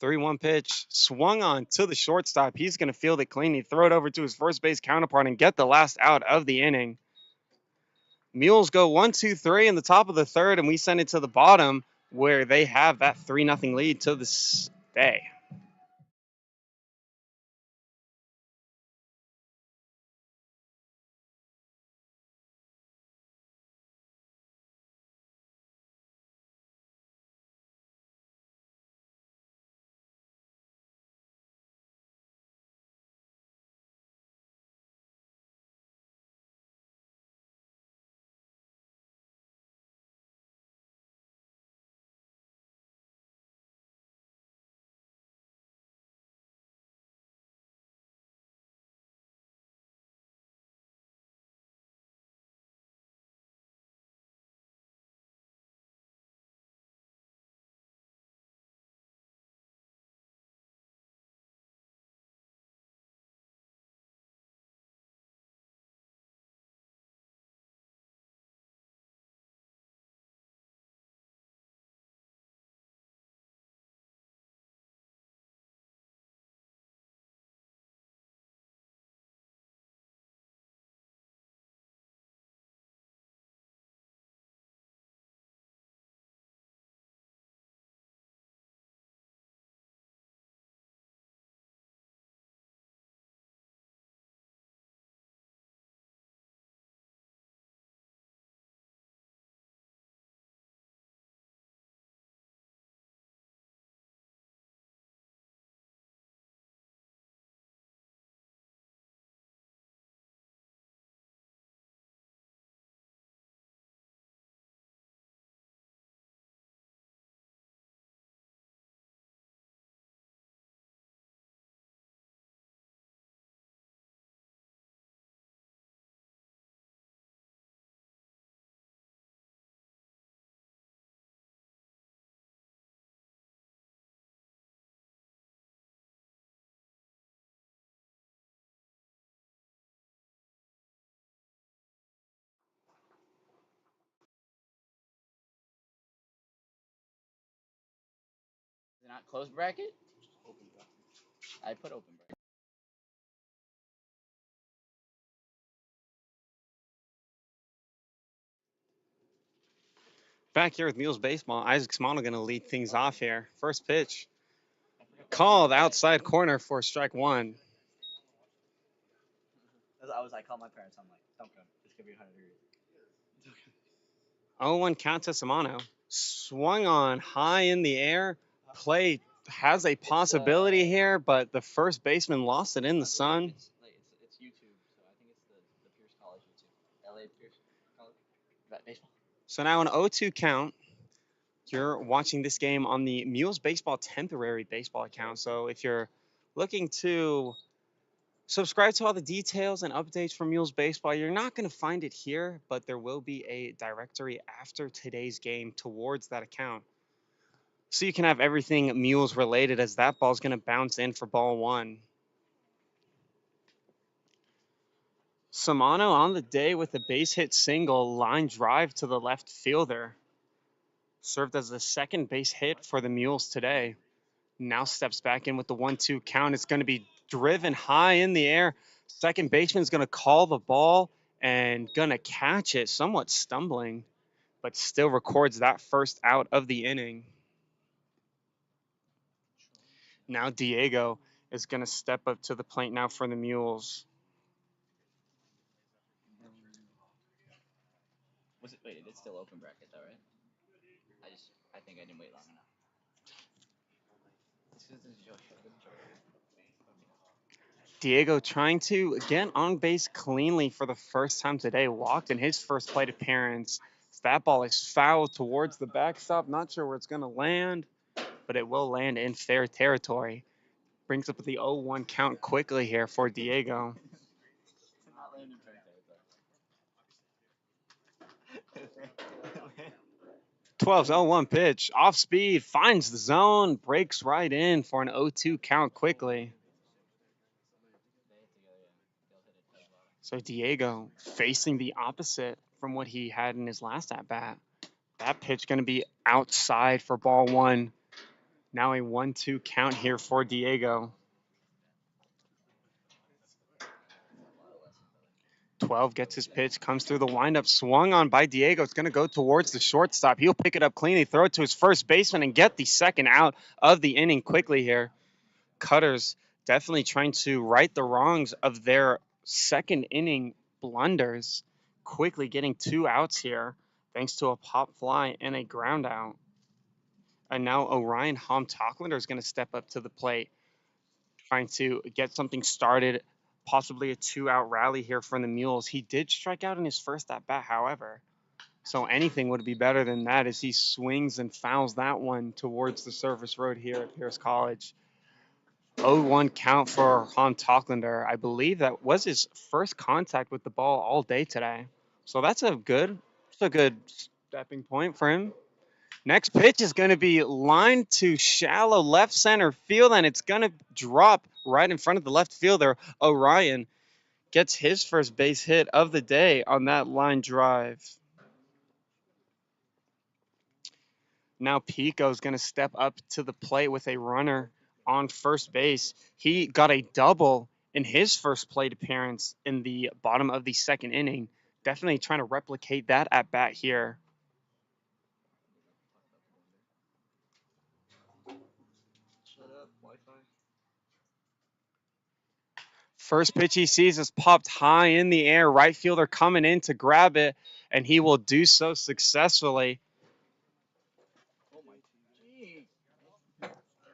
3-1 pitch. Swung on to the shortstop. He's going to field it clean. He throw it over to his first base counterpart and get the last out of the inning. Mules go 1-2-3 in the top of the third, and we send it to the bottom where they have that 3-0 lead to this day. not closed bracket? Open bracket. I put open bracket. Back here with Mules Baseball, Isaac Smano going to lead things off here. First pitch, called outside corner for strike one. I called my parents. I'm like, don't go. It's gonna be 100 degrees. 0-1 count to Samano. Swung on high in the air. Play has a possibility here, but the first baseman lost it in the sun. It's YouTube, so I think it's the Pierce College YouTube. LA Pierce College. Baseball. So now an 0-2 count. You're watching this game on the Mules Baseball temporary baseball account. So if you're looking to subscribe to all the details and updates from Mules Baseball, you're not going to find it here, but there will be a directory after today's game towards that account. So you can have everything Mules related, as that ball's going to bounce in for ball one. Samano on the day with a base hit single, line drive to the left fielder. Served as the second base hit for the Mules today. Now steps back in with the 1-2 count. It's going to be driven high in the air. Second baseman's going to call the ball and going to catch it, somewhat stumbling, but still records that first out of the inning. Now Diego is going to step up to the plate now for the Mules. Wait, it's still open bracket though, right? I think I didn't wait long enough. This is Joe. Diego trying to get on base cleanly for the first time today. Walked in his first plate appearance. That ball is fouled towards the backstop. Not sure where it's going to land, but it will land in fair territory. Brings up the 0-1 count quickly here for Diego. Not landing fair. 12's 0-1 pitch. Off speed, finds the zone, breaks right in for an 0-2 count quickly. So Diego facing the opposite from what he had in his last at-bat. That pitch going to be outside for ball one. Now a 1-2 count here for Diego. 12 gets his pitch, comes through the windup, swung on by Diego. It's going to go towards the shortstop. He'll pick it up cleanly, throw it to his first baseman, and get the second out of the inning quickly here. Cutters definitely trying to right the wrongs of their second inning blunders. Quickly getting 2 outs here, thanks to a pop fly and a ground out. And now Orion Toklander is going to step up to the plate, trying to get something started, possibly a 2-out rally here from the Mules. He did strike out in his first at-bat, however. So anything would be better than that as he swings and fouls that one towards the surface road here at Pierce College. 0-1 count for Toklander. I believe that was his first contact with the ball all day today. So that's a good stepping point for him. Next pitch is going to be lined to shallow left center field, and it's going to drop right in front of the left fielder. Orion gets his first base hit of the day on that line drive. Now Pico is going to step up to the plate with a runner on first base. He got a double in his first plate appearance in the bottom of the second inning. Definitely trying to replicate that at bat here. Shut up, Wi-Fi. First pitch he sees is popped high in the air. Right fielder coming in to grab it, and he will do so successfully. Oh my gee.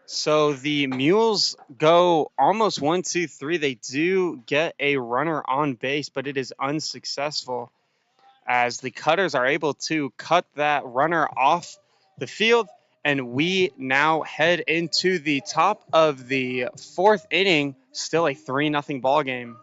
So the Mules go almost 1-2-3. They do get a runner on base, but it is unsuccessful as the Cutters are able to cut that runner off the field. And we now head into the top of the fourth inning, still a 3-0 ball game.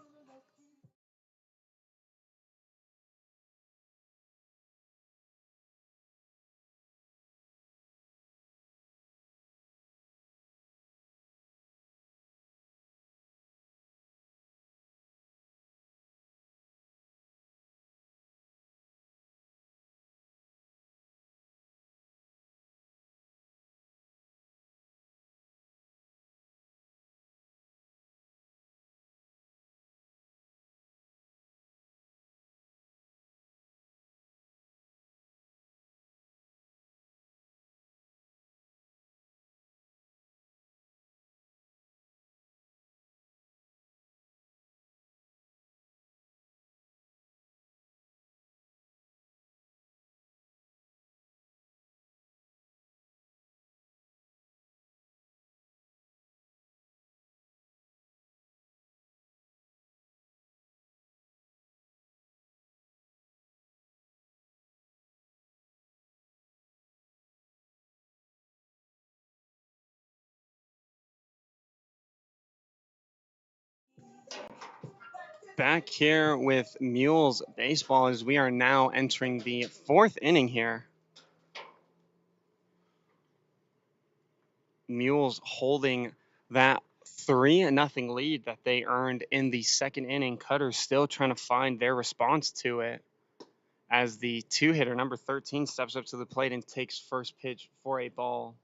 Back here with Mules Baseball as we are now entering the 4th inning here. Mules holding that 3-0 lead that they earned in the 2nd inning. Cutters still trying to find their response to it as the 2-hitter, number 13, steps up to the plate and takes first pitch for a ball.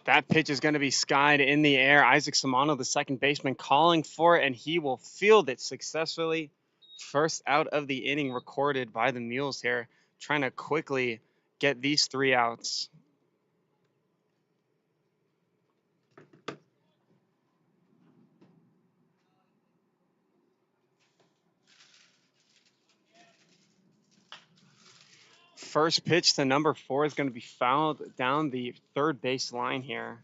That pitch is going to be skied in the air. Isaac Samano, the second baseman, calling for it, and he will field it successfully. First out of the inning recorded by the Mules here, trying to quickly get these 3 outs. First pitch to number 4 is going to be fouled down the third base line here.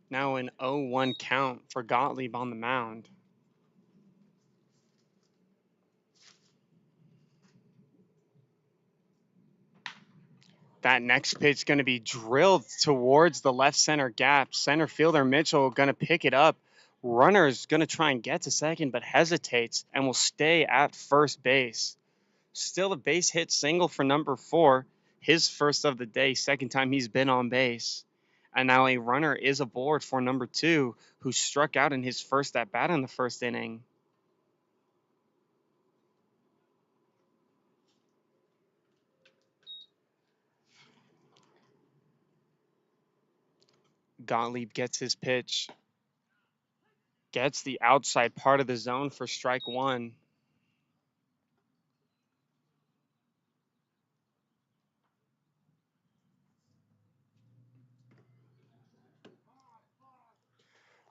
Now an 0-1 count for Gottlieb on the mound. That next pitch is going to be drilled towards the left center gap. Center fielder Mitchell going to pick it up. Runner's going to try and get to second, but hesitates and will stay at first base. Still a base hit single for number 4, his first of the day, second time he's been on base. And now a runner is aboard for number 2, who struck out in his first at bat in the 1st inning. Gottlieb gets his pitch, gets the outside part of the zone for strike 1.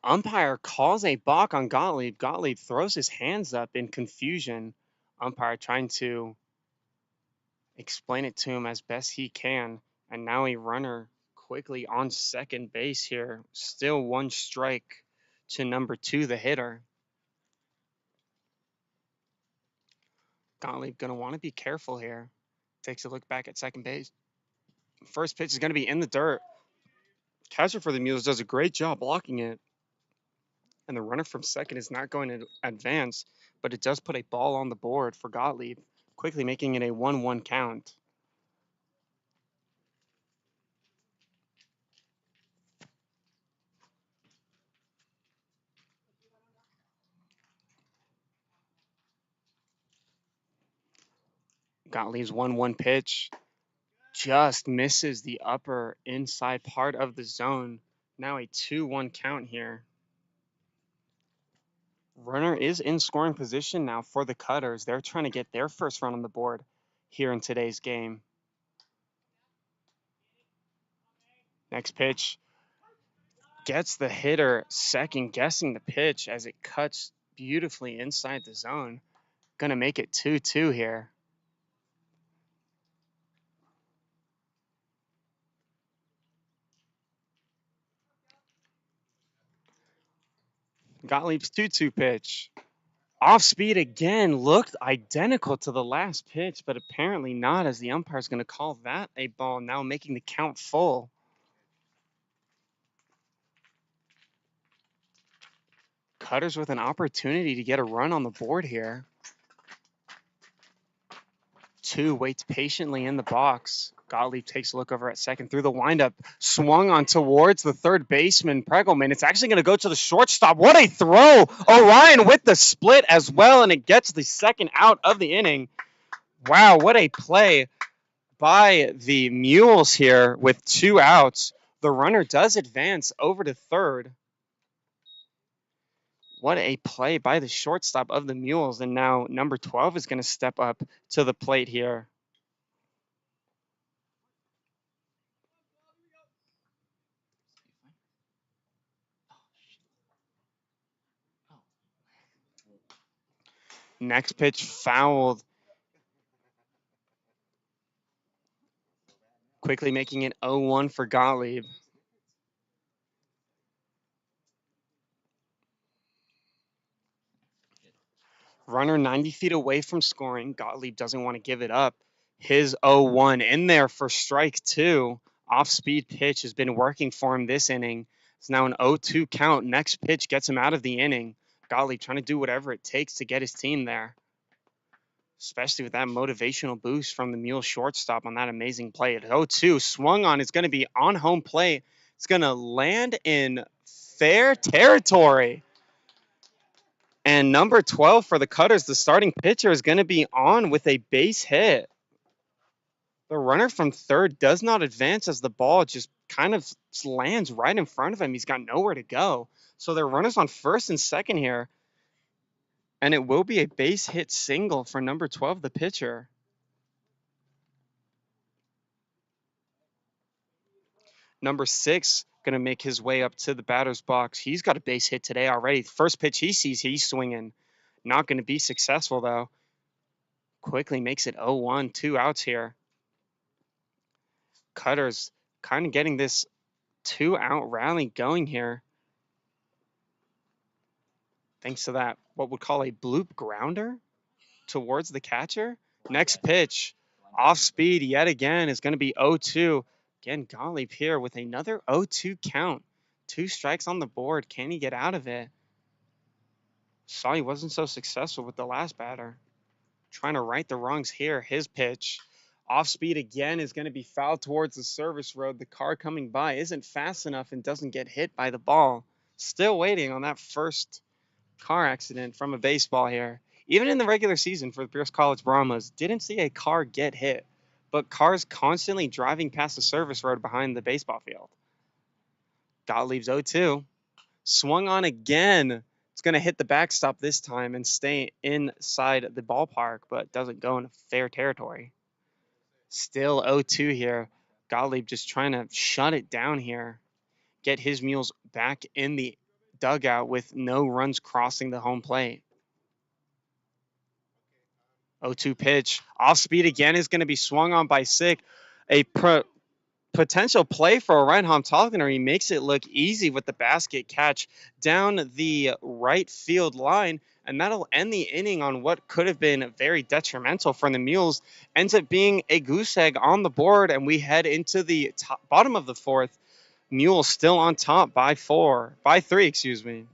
Umpire calls a balk on Gottlieb. Gottlieb throws his hands up in confusion. Umpire trying to explain it to him as best he can. And now a runner quickly on second base here. Still 1 strike to number 2, the hitter. Gottlieb going to want to be careful here. Takes a look back at second base. First pitch is going to be in the dirt. Catcher for the Mules does a great job blocking it. And the runner from second is not going to advance, but it does put a ball on the board for Gottlieb, quickly making it a 1-1 count. Gottlieb's 1-1 pitch just misses the upper inside part of the zone. Now a 2-1 count here. Runner is in scoring position now for the Cutters. They're trying to get their first run on the board here in today's game. Next pitch gets the hitter second guessing the pitch as it cuts beautifully inside the zone. Gonna make it 2-2 here. Gottlieb's 2-2 pitch. Off speed again, looked identical to the last pitch, but apparently not, as the umpire's going to call that a ball, now making the count full. Cutters with an opportunity to get a run on the board here. 2 waits patiently in the box. Gottlieb takes a look over at second through the windup, swung on towards the third baseman, Pregelman. It's actually going to go to the shortstop. What a throw! Orion with the split as well, and it gets the second out of the inning. Wow, what a play by the Mules here with 2 outs. The runner does advance over to third. What a play by the shortstop of the Mules. And now number 12 is going to step up to the plate here. Next pitch fouled. Quickly making it 0-1 for Gottlieb. Runner 90 feet away from scoring. Gottlieb doesn't want to give it up. His 0-1 in there for strike two. Off-speed pitch has been working for him this inning. It's now an 0-2 count. Next pitch gets him out of the inning. Gottlieb trying to do whatever it takes to get his team there, especially with that motivational boost from the Mule shortstop on that amazing play. At 0-2, swung on. It's going to be on home plate. It's going to land in fair territory. And number 12 for the Cutters, the starting pitcher, is going to be on with a base hit. The runner from third does not advance as the ball just kind of lands right in front of him. He's got nowhere to go. So there are runners on first and second here. And it will be a base hit single for number 12, the pitcher. Number 6 going to make his way up to the batter's box. He's got a base hit today already. First pitch he sees, he's swinging. Not going to be successful, though. Quickly makes it 0-1, 2 outs here. Cutters kind of getting this 2-out rally going here. Thanks to that, what we'd call a bloop grounder towards the catcher. Next pitch, off speed yet again, is going to be 0-2. Again, Gottlieb here with another 0-2 count. 2 strikes on the board. Can he get out of it? Saw he wasn't so successful with the last batter. Trying to right the wrongs here. His pitch, off speed again, is going to be fouled towards the service road. The car coming by isn't fast enough and doesn't get hit by the ball. Still waiting on that first car accident from a baseball here. Even in the regular season for the Pierce College Brahmas, didn't see a car get hit, but cars constantly driving past the service road behind the baseball field. Gottlieb's 0-2. Swung on again. It's going to hit the backstop this time and stay inside the ballpark, but doesn't go into fair territory. Still 0-2 here. Gottlieb just trying to shut it down here. Get his Mules back in the dugout with no runs crossing the home plate. 0-2 pitch. Off speed again is going to be swung on by Sick. A potential play for a Reinhold Tolkiener. He makes it look easy with the basket catch down the right field line, and that'll end the inning on what could have been very detrimental for the Mules. Ends up being a goose egg on the board, and we head into the bottom of the fourth. Mules still on top by 3, excuse me.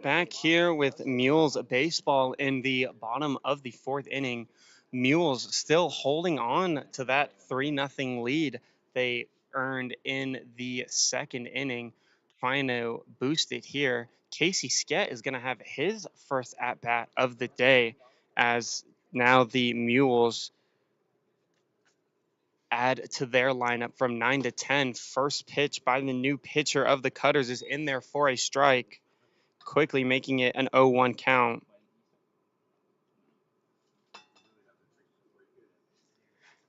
Back here with Mules baseball in the bottom of the fourth inning. Mules still holding on to that 3-0 lead they earned in the second inning, trying to boost it here. Casey Skett is going to have his first at-bat of the day as now the Mules add to their lineup from 9 to 10. First pitch by the new pitcher of the Cutters is in there for a strike, quickly making it an 0-1 count.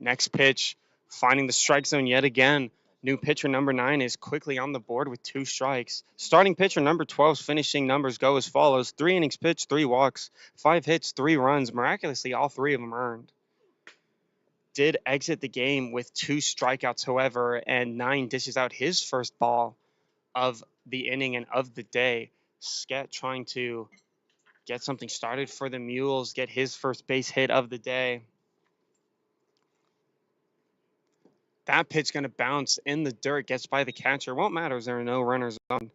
Next pitch, finding the strike zone yet again. New pitcher number 9 is quickly on the board with 2 strikes. Starting pitcher number 12's finishing numbers go as follows: 3 innings pitched, 3 walks, 5 hits, 3 runs. Miraculously, all 3 of them earned. Did exit the game with 2 strikeouts, however, and 9 dishes out his first ball of the inning and of the day. Skett trying to get something started for the Mules, get his first base hit of the day. That pitch going to bounce in the dirt, gets by the catcher. Won't matter as there are no runners on.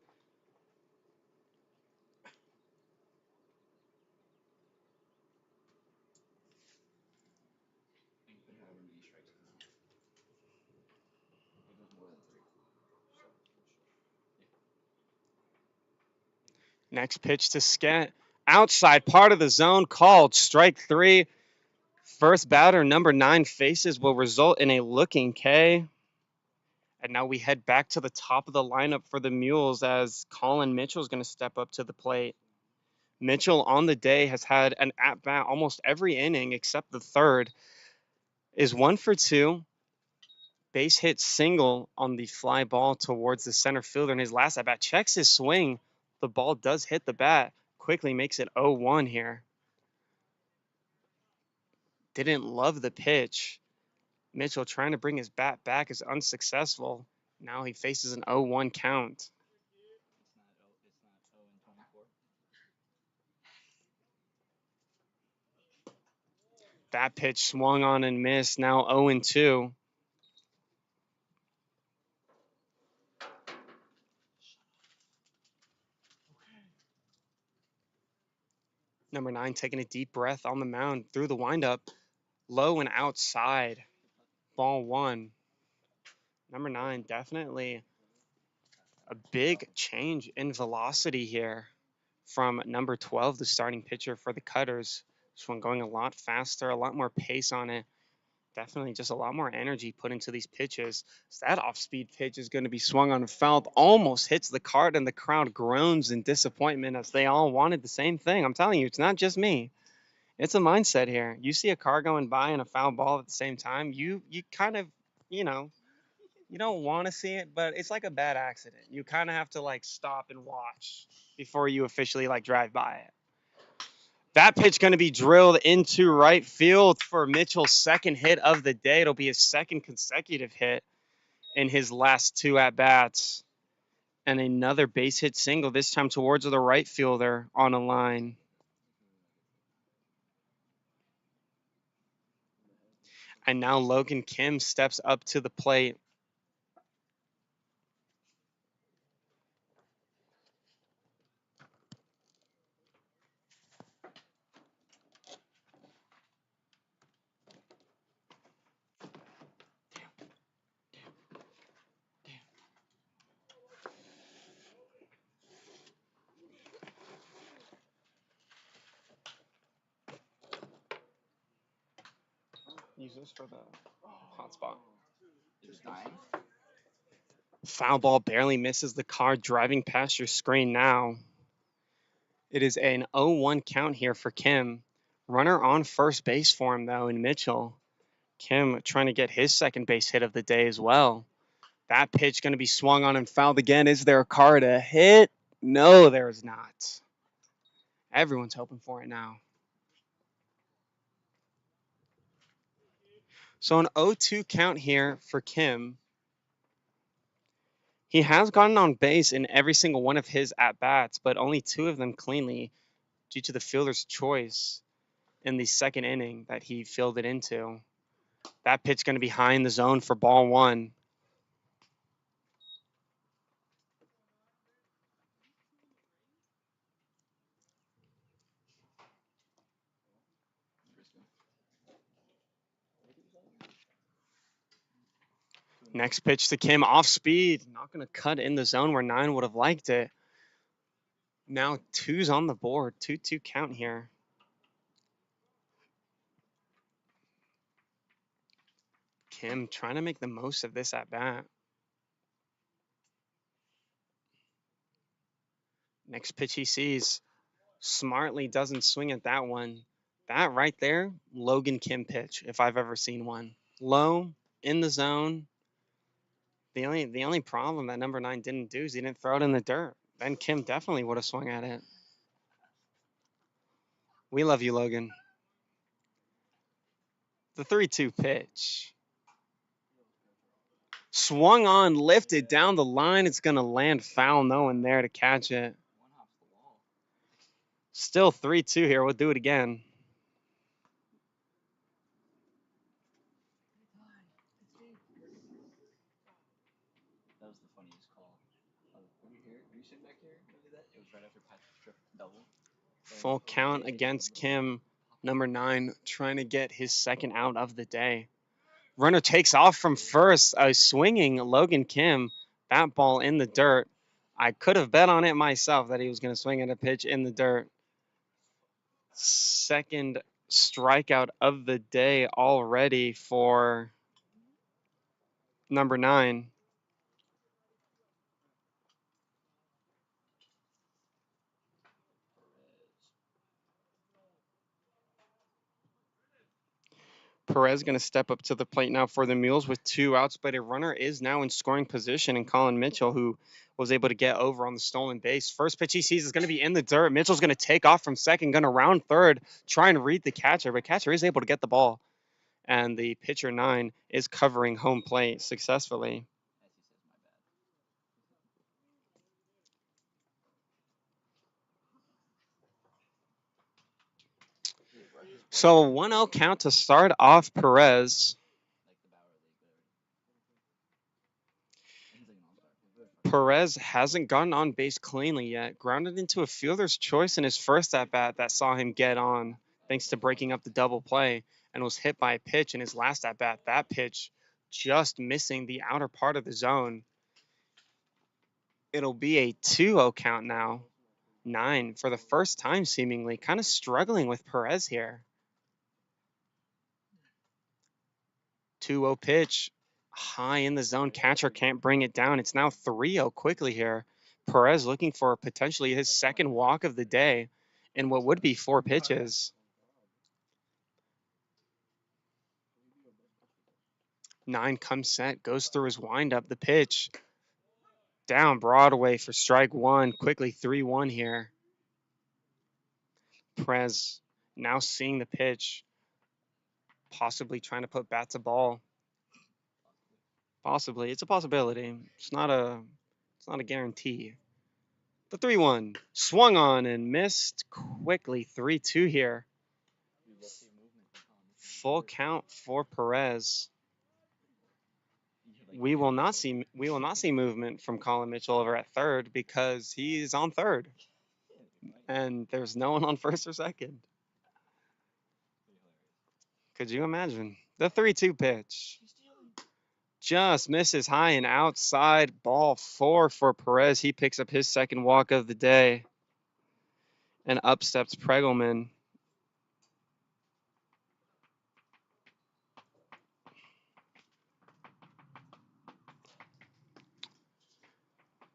Next pitch to Skett. Outside part of the zone, called strike 3. First batter, number 9, faces will result in a looking K. And now we head back to the top of the lineup for the Mules as Colin Mitchell is going to step up to the plate. Mitchell on the day has had an at-bat almost every inning except the third. Is 1 for 2. Base hit single on the fly ball towards the center fielder in his last at-bat. Checks his swing. The ball does hit the bat. Quickly makes it 0-1 here. Didn't love the pitch. Mitchell trying to bring his bat back is unsuccessful. Now he faces an 0-1 count. That pitch swung on and missed. Now 0-2. Number 9 taking a deep breath on the mound through the windup. Low and outside. Ball 1. Number 9, definitely a big change in velocity here from number 12, the starting pitcher for the Cutters. This one going a lot faster, a lot more pace on it. Definitely just a lot more energy put into these pitches. So that off-speed pitch is going to be swung on and fouled. Almost hits the cart, and the crowd groans in disappointment as they all wanted the same thing. I'm telling you, it's not just me. It's a mindset here. You see a car going by and a foul ball at the same time, you kind of, you know, you don't want to see it, but it's like a bad accident. You kind of have to like stop and watch before you officially like drive by it. That pitch going to be drilled into right field for Mitchell's second hit of the day. It'll be his second consecutive hit in his last 2 at-bats. And another base hit single, this time towards the right fielder on a line. And now Logan Kim steps up to the plate. Use this for the hot spot. It's dying. Foul ball barely misses the car driving past your screen now. It is an 0-1 count here for Kim. Runner on first base for him, though, in Mitchell. Kim trying to get his second base hit of the day as well. That pitch going to be swung on and fouled again. Is there a car to hit? No, there is not. Everyone's hoping for it now. So an 0-2 count here for Kim. He has gotten on base in every single one of his at-bats, but only 2 of them cleanly due to the fielder's choice in the second inning that he fielded into. That pitch going to be high in the zone for ball 1. Next pitch to Kim, off speed. Not going to cut in the zone where 9 would have liked it. Now 2's on the board. 2-2 count here. Kim trying to make the most of this at bat. Next pitch he sees. Smartly doesn't swing at that one. That right there, Logan Kim pitch, if I've ever seen one. Low, in the zone. The only problem that number 9 didn't do is he didn't throw it in the dirt. Then Kim definitely would have swung at it. We love you, Logan. The 3-2 pitch. Swung on, lifted down the line. It's going to land foul. No one there to catch it. One hops the wall. Still 3-2 here. We'll do it again. That was the funniest call. Were you sitting back here when we did that? It was right after Patrick's trip double. Full count against Kim. Number 9 trying to get his second out of the day. Runner takes off from first. Swinging Logan Kim. That ball in the dirt. I could have bet on it myself that he was going to swing at a pitch in the dirt. Second strikeout of the day already for number 9. Perez going to step up to the plate now for the Mules with 2 outs, but a runner is now in scoring position, and Colin Mitchell, who was able to get over on the stolen base. First pitch he sees is going to be in the dirt. Mitchell's going to take off from second, going to round third, try and read the catcher, but catcher is able to get the ball. And the pitcher 9 is covering home plate successfully. So a 1-0 count to start off Perez. Perez hasn't gotten on base cleanly yet. Grounded into a fielder's choice in his first at-bat that saw him get on, thanks to breaking up the double play, and was hit by a pitch in his last at-bat. That pitch just missing the outer part of the zone. It'll be a 2-0 count now. 9 for the first time seemingly. Kind of struggling with Perez here. 2-0 pitch. High in the zone. Catcher can't bring it down. It's now 3-0 quickly here. Perez looking for potentially his second walk of the day in what would be 4 pitches. 9 comes set. Goes through his windup. The pitch. Down Broadway for strike 1. Quickly 3-1 here. Perez now seeing the pitch. Possibly trying to put bat to ball. Possibly. It's a possibility. It's not a guarantee. The 3-1. Swung on and missed quickly. 3-2 here. Full count for Perez. We will not see movement from Colin Mitchell over at third because he's on third. And there's no one on first or second. Could you imagine? The 3-2 pitch. Just misses high and outside. Ball 4 for Perez. He picks up his second walk of the day. And up steps Pregelman.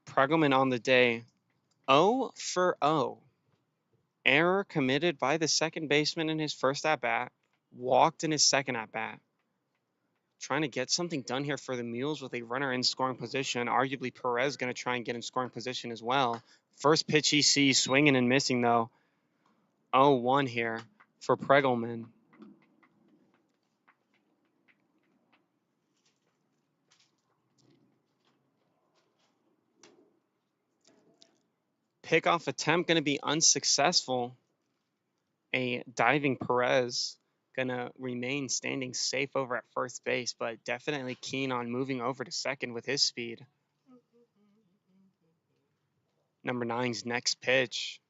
Pregelman on the day. 0 for 0. Error committed by the second baseman in his first at-bat. Walked in his second at-bat. Trying to get something done here for the Mules with a runner in scoring position. Arguably, Perez going to try and get in scoring position as well. First pitch he sees, swinging and missing, though. 0-1 here for Pregelman. Pickoff attempt going to be unsuccessful. A diving Perez going to remain standing safe over at first base, but definitely keen on moving over to second with his speed. Number 9's next pitch.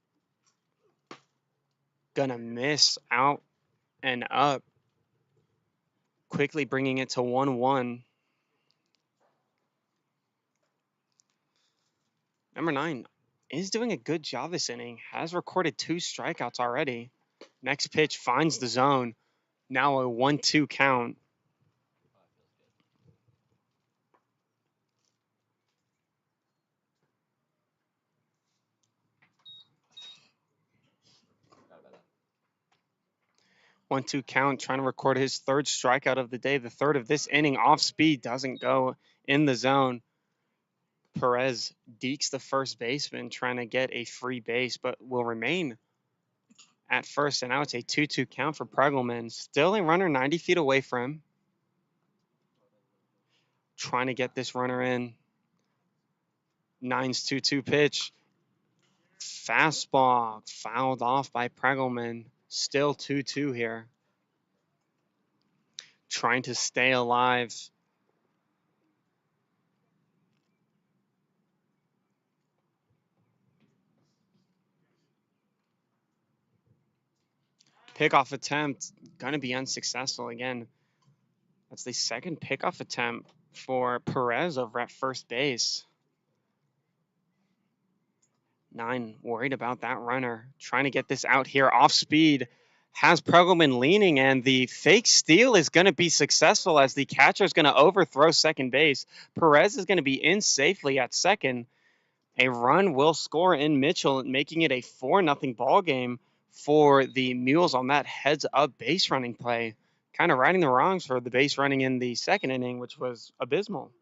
Gonna miss out and up. Quickly bringing it to 1-1. Number 9 is doing a good job this inning. Has recorded 2 strikeouts already. Next pitch finds the zone. Now a 1-2 count. 1-2 count, trying to record his third strikeout of the day, the third of this inning. Off speed, doesn't go in the zone. Perez dekes the first baseman, trying to get a free base, but will remain at first. And now it's a 2-2 count for Pregelman. Still a runner 90 feet away from him. Trying to get this runner in. 9's 2-2 pitch. Fastball fouled off by Pregelman. Still 2-2 here. Trying to stay alive. Pickoff attempt, going to be unsuccessful again. That's the second pickoff attempt for Perez over at first base. 9 worried about that runner. Trying to get this out here off speed. Has Pregelman leaning, and the fake steal is going to be successful as the catcher is going to overthrow second base. Perez is going to be in safely at second. A run will score in Mitchell, making it a 4-0 ball game for the Mules on that heads-up base running play. Kind of righting the wrongs for the base running in the second inning, which was abysmal.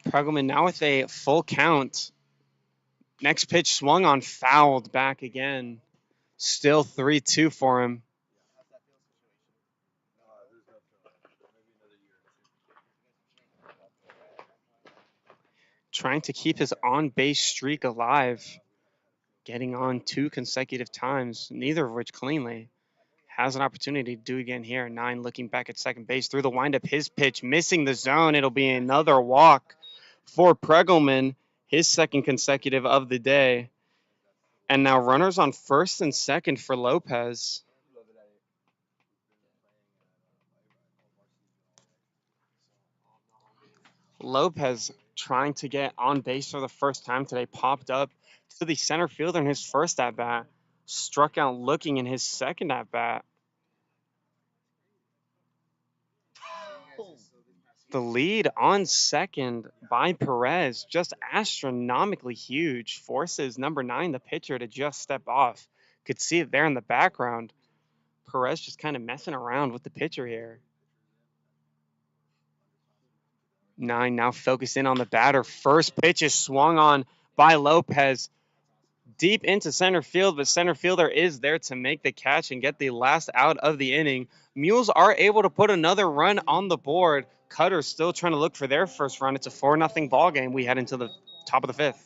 Pregelman now with a full count. Next pitch swung on, fouled back again. Still 3-2 for him. Trying to keep his on-base streak alive. Getting on 2 consecutive times, neither of which cleanly. Has an opportunity to do again here. 9 looking back at second base through the windup. His pitch missing the zone. It'll be another walk for Pregelman, his second consecutive of the day. And now runners on first and second for Lopez. Lopez trying to get on base for the first time today. Popped up to the center fielder in his first at-bat. Struck out looking in his second at-bat. The lead on second by Perez, just astronomically huge, forces number 9, the pitcher, to just step off. Could see it there in the background. Perez just kind of messing around with the pitcher here. 9 now focused in on the batter. First pitch is swung on by Lopez deep into center field, but center fielder is there to make the catch and get the last out of the inning. Mules are able to put another run on the board. Cutter's still trying to look for their first run. It's a 4-0 ball game. We head into the top of the 5th.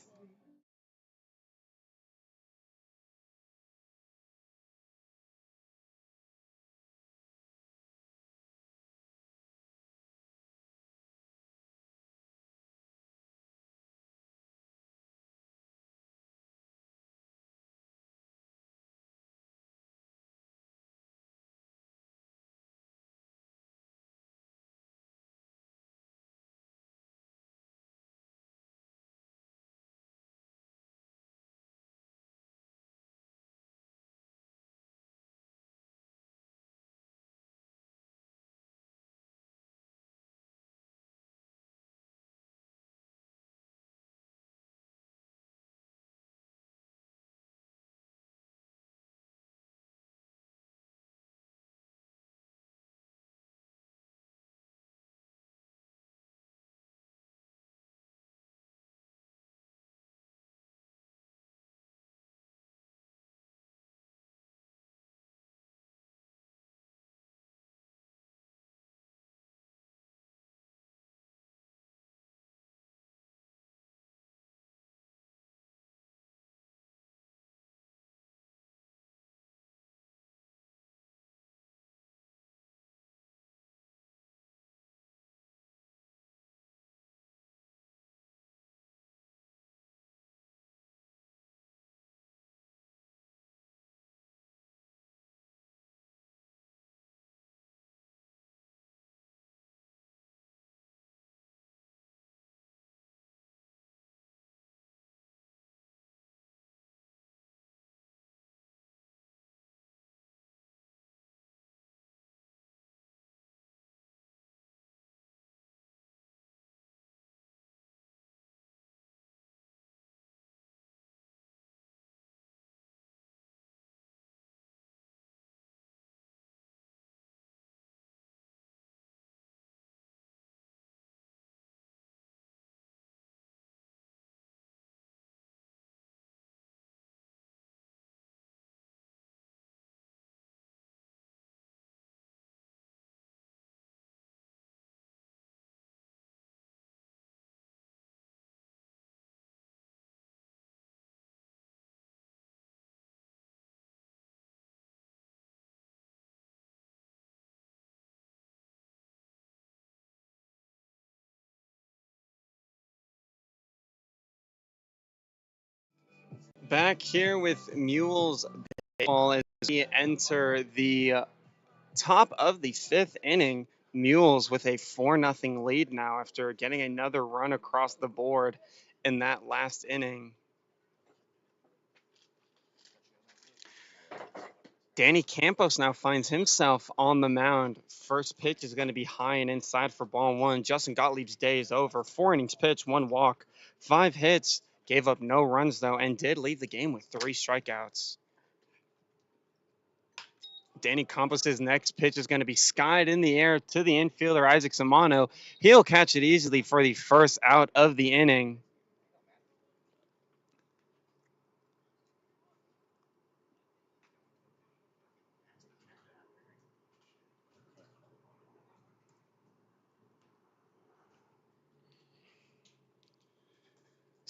Back here with Mules Baseball as we enter the top of the fifth inning. Mules with a 4-0 lead now after getting another run across the board in that last inning. Danny Campos now finds himself on the mound. First pitch is going to be high and inside for ball one. Justin Gottlieb's day is over. 4 innings pitched, 1 walk, 5 hits. Gave up no runs, though, and did leave the game with 3 strikeouts. Danny Campos' next pitch is going to be skied in the air to the infielder, Isaac Samano. He'll catch it easily for the first out of the inning.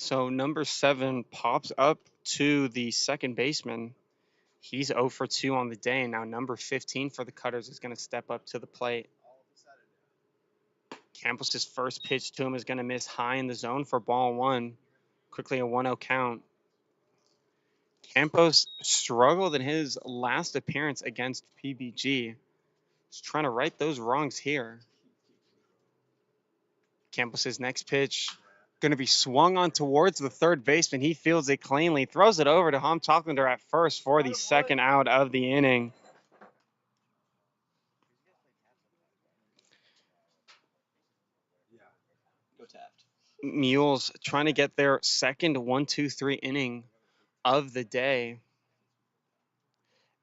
So number 7 pops up to the second baseman. He's 0 for 2 on the day. Now number 15 for the Cutters is going to step up to the plate. Campos' first pitch to him is going to miss high in the zone for ball one. Quickly a 1-0 count. Campos struggled in his last appearance against PBG. He's trying to right those wrongs here. Campos' next pitch going to be swung on towards the third baseman. He fields it cleanly, throws it over to Hom Tocklander at first for the second out of the inning. Go Taft. Mules trying to get their second 1-2-3 inning of the day.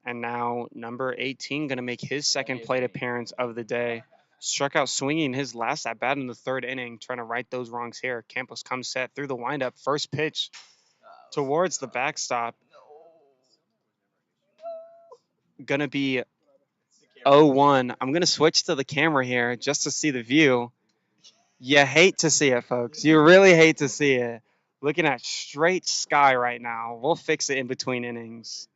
And now number 18 going to make his second plate appearance of the day. Struck out swinging his last at bat in the third inning, trying to right those wrongs here. Campos comes set through the windup. First pitch towards the backstop. Going to be 0-1. I'm going to switch to the camera here just to see the view. You hate to see it, folks. You really hate to see it. Looking at straight sky right now. We'll fix it in between innings.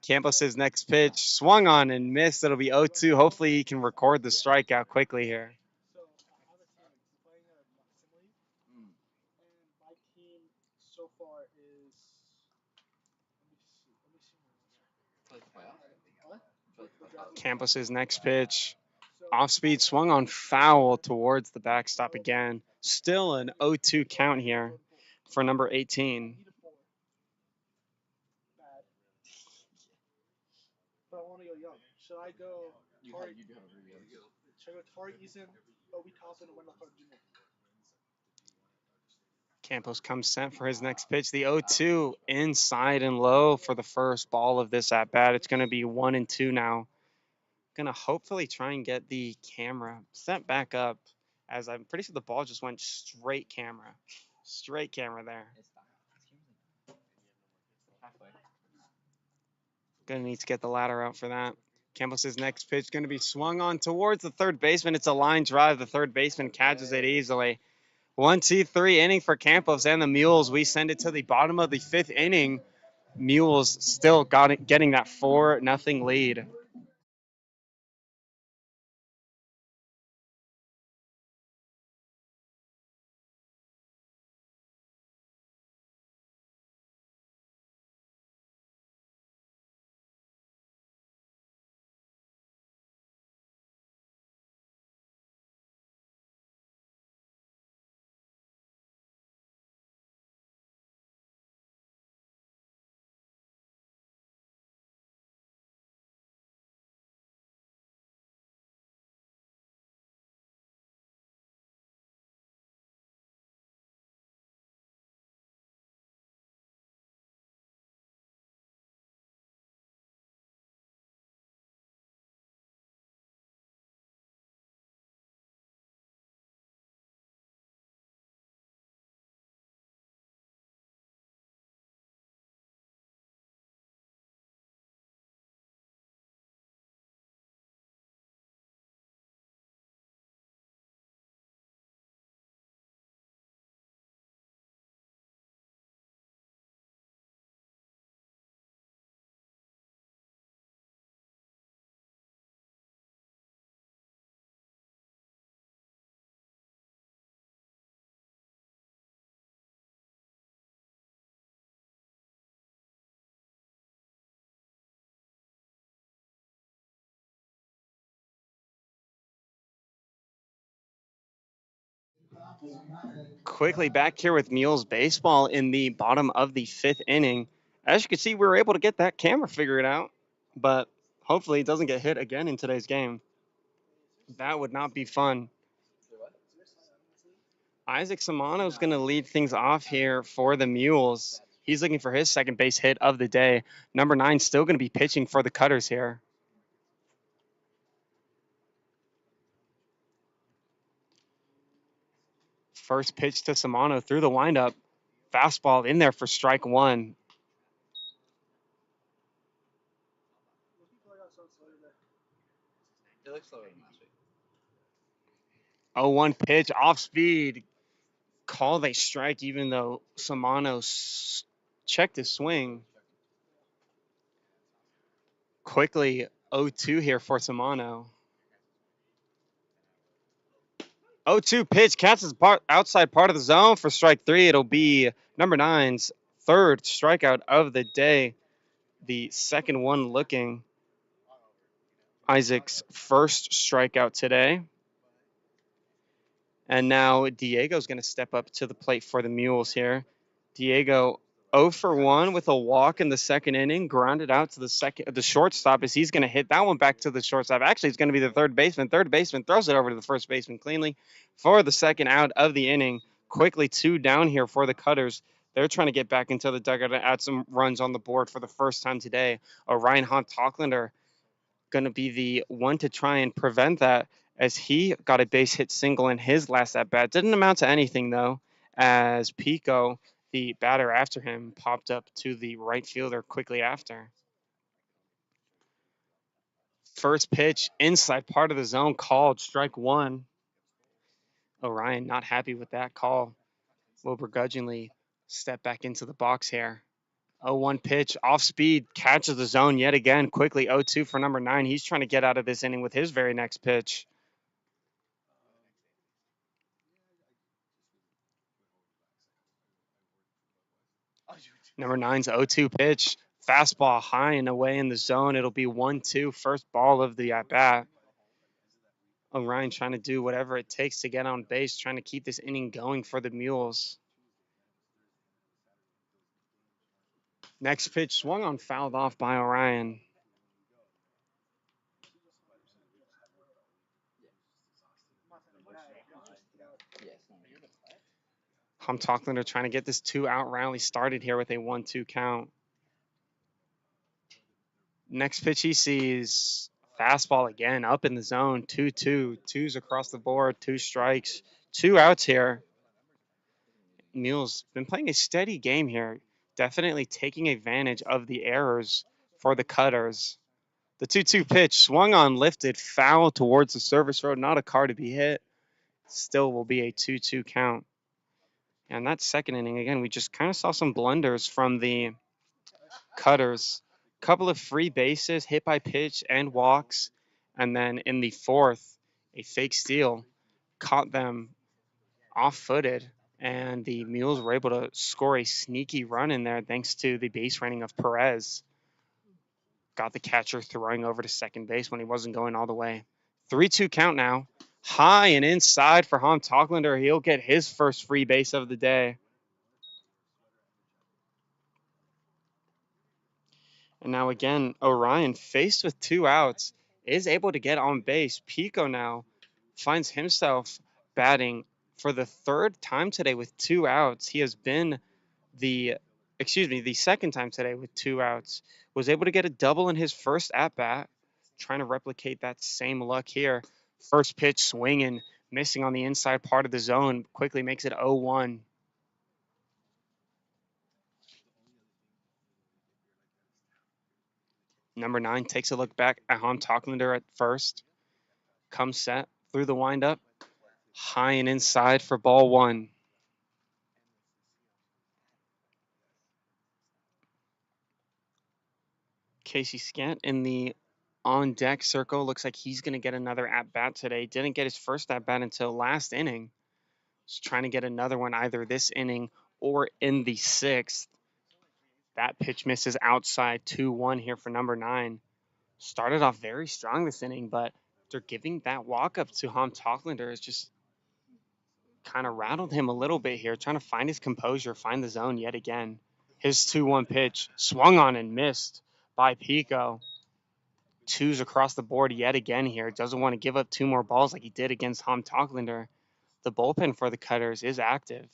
Campos' next pitch swung on and missed. It'll be 0-2. Hopefully he can record the strikeout quickly here. So I have a team playing a Sim League, and my team so far is. Let me see. Play the playoff? What? Play the playoff? Campos' next pitch So off speed swung on foul towards the backstop again. Still an 0-2 count here for number 18. need a 4. Bad. But I want to go young. Should I go Tari? You do have a review. Should I go Tari Eason, Obi Toppin, and Wendell Carter Jr.? Campos comes set for his next pitch. The 0-2 inside and low for the first ball of this at bat. It's going to be 1-2 now. Going to hopefully try and get the camera set back up, as I'm pretty sure the ball just went straight camera. Straight camera there. Halfway. Going to need to get the ladder out for that. Campos' next pitch going to be swung on towards the third baseman. It's a line drive. The third baseman catches it easily. 1-2-3 inning for Campos and the Mules. We send it to the bottom of the fifth inning. Mules still getting that 4-0 lead. Quickly back here with Mules Baseball in the bottom of the 5th inning. As you can see, we were able to get that camera figured out, but hopefully it doesn't get hit again in today's game. That would not be fun. Isaac Samano is going to lead things off here for the Mules. He's looking for his second base hit of the day. Number 9 still going to be pitching for the Cutters here. First pitch to Samano through the windup. Fastball in there for strike 1. It looks slower than last week. 0-1 pitch off speed. Called a strike even though Samano checked his swing. Quickly 0-2 here for Samano. 0-2 pitch, catches outside part of the zone for strike 3. It'll be number 9's third strikeout of the day. The second one looking. Isaac's first strikeout today. And now Diego's going to step up to the plate for the Mules here. Diego 0 for 1 with a walk in the second inning, grounded out to the shortstop as he's going to hit that one back to the shortstop. Actually, it's going to be the third baseman. Third baseman throws it over to the first baseman cleanly for the second out of the inning. Quickly 2 down here for the Cutters. They're trying to get back into the dugout and add some runs on the board for the first time today. Orion Hunt-Tocklander going to be the one to try and prevent that as he got a base hit single in his last at bat. Didn't amount to anything though, as Pico, the batter after him, popped up to the right fielder quickly after. First pitch inside part of the zone called strike 1. Orion not happy with that call. Will begrudgingly step back into the box here. 0-1 pitch off speed, catches the zone yet again quickly. 0-2 for number 9. He's trying to get out of this inning with his very next pitch. Number 9's 0-2 pitch. Fastball high and away in the zone. It'll be 1-2, first ball of the at-bat. Orion trying to do whatever it takes to get on base, trying to keep this inning going for the Mules. Next pitch swung on, fouled off by Orion. Hunt-Tocklander trying to get this 2-out rally started here with a 1-2 count. Next pitch he sees, fastball again, up in the zone, 2-2. Twos across the board, 2 strikes, 2 outs here. Mules been playing a steady game here, definitely taking advantage of the errors for the Cutters. The 2-2 pitch swung on, lifted, foul towards the service road, not a car to be hit. Still will be a 2-2 count. And that second inning, again, we just kind of saw some blunders from the Cutters. Couple of free bases, hit by pitch and walks. And then in the fourth, a fake steal caught them off-footed. And the Mules were able to score a sneaky run in there thanks to the base running of Perez. Got the catcher throwing over to second base when he wasn't going all the way. 3-2 count now. High and inside for Hunt-Tocklander. He'll get his first free base of the day. And now again, Orion, faced with 2 outs, is able to get on base. Pico now finds himself batting for the 3rd time today with 2 outs. He has been the second time today with 2 outs. Was able to get a double in his first at-bat, trying to replicate that same luck here. First pitch swinging, missing on the inside part of the zone, quickly makes it 0-1. Number 9 takes a look back at Hunt-Tocklander at first. Comes set through the windup. High and inside for ball 1. Casey Scant in the on-deck circle. Looks like he's going to get another at-bat today. Didn't get his first at-bat until last inning. Just trying to get another one either this inning or in the 6th. That pitch misses outside, 2-1 here for number 9. Started off very strong this inning, but after giving that walk-up to Hunt-Tocklander, is just kind of rattled him a little bit here, trying to find his composure, find the zone yet again. His 2-1 pitch swung on and missed by Pico. Twos across the board yet again here. Doesn't want to give up 2 more balls like he did against Ham Tocklander. The bullpen for the Cutters is active.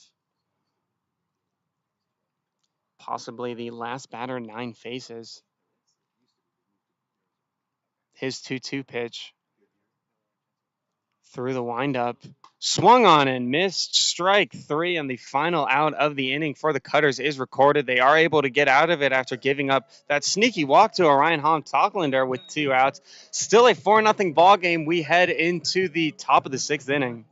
Possibly the last batter 9 faces. His 2-2 pitch through the windup. Swung on and missed. Strike 3, and the final out of the inning for the Cutters is recorded. They are able to get out of it after giving up that sneaky walk to Orion Ham Tocklander with 2 outs. Still a 4-0 ball game. We head into the top of the 6th inning.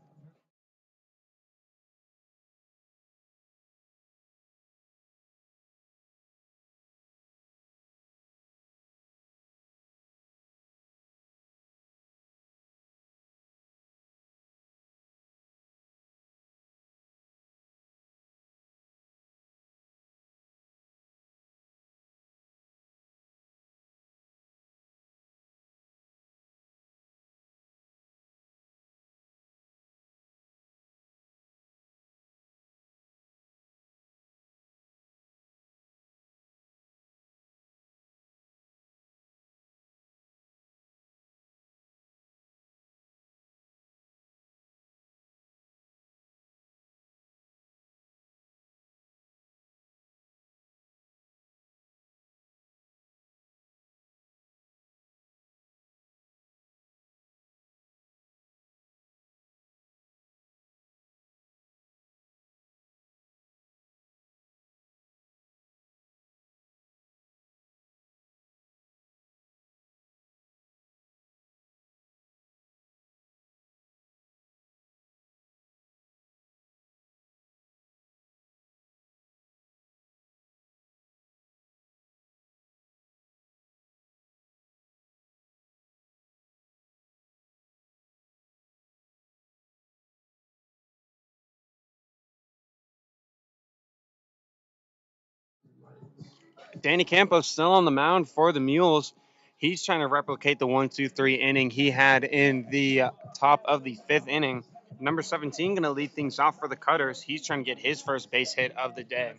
Danny Campos still on the mound for the Mules. He's trying to replicate the 1-2-3 inning he had in the top of the 5th inning. Number 17 going to lead things off for the Cutters. He's trying to get his first base hit of the day.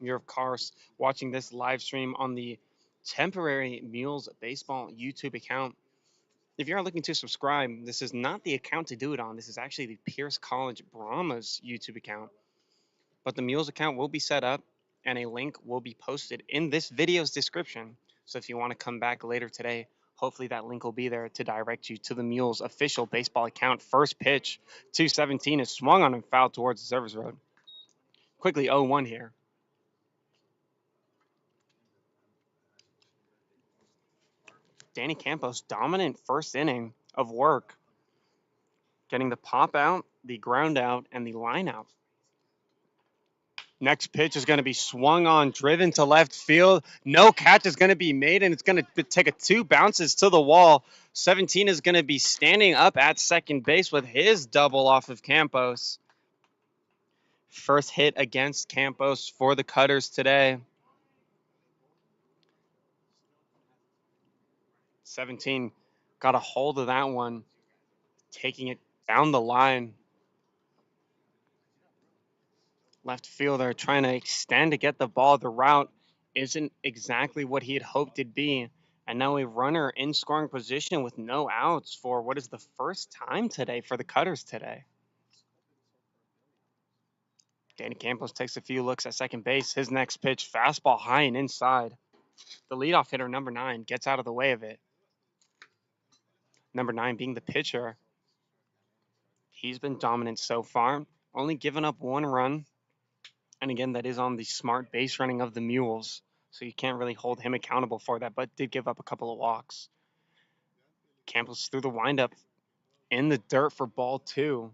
You're, of course, watching this live stream on the temporary Mules Baseball YouTube account. If you're looking to subscribe, this is not the account to do it on. This is actually the Pierce College Brahmas YouTube account. But the Mules account will be set up, and a link will be posted in this video's description. So if you want to come back later today, hopefully that link will be there to direct you to the Mules official baseball account. First pitch, 217 is swung on and fouled towards the service road. Quickly 0-1 here. Danny Campos, dominant first inning of work, getting the pop out, the ground out, and the line out. Next pitch is going to be swung on, driven to left field. No catch is going to be made, and it's going to take a 2 bounces to the wall. 17 is going to be standing up at second base with his double off of Campos. First hit against Campos for the Cutters today. 17 got a hold of that one, taking it down the line. Left fielder trying to extend to get the ball. The route isn't exactly what he had hoped it'd be. And now a runner in scoring position with no outs for what is the first time today for the Cutters today. Danny Campos takes a few looks at second base. His next pitch, fastball high and inside. The leadoff hitter, number 9, gets out of the way of it. Number 9 being the pitcher. He's been dominant so far, only given up 1 run. And again, that is on the smart base running of the Mules. So you can't really hold him accountable for that, but did give up a couple of walks. Campos threw the windup in the dirt for ball 2.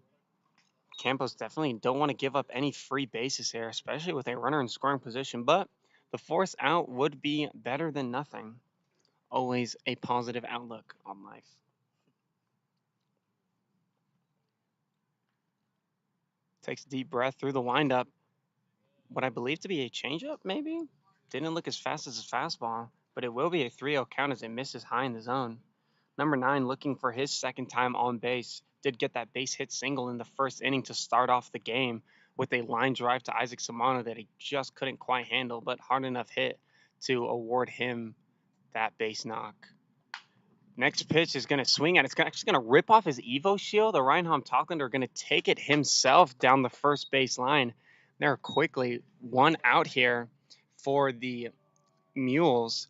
Campos definitely don't want to give up any free bases here, especially with a runner in scoring position, but the force out would be better than nothing. Always a positive outlook on life. Takes a deep breath through the windup. What I believe to be a changeup, maybe? Didn't look as fast as his fastball, but it will be a 3-0 count as it misses high in the zone. Number 9 looking for his second time on base. Did get that base hit single in the first inning to start off the game with a line drive to Isaac Samano that he just couldn't quite handle, but hard enough hit to award him that base knock. Next pitch is going to swing at it. It's actually going to rip off his Evo shield. The Reinhold Talklander are going to take it himself down the first base line. They're quickly one out here for the Mules.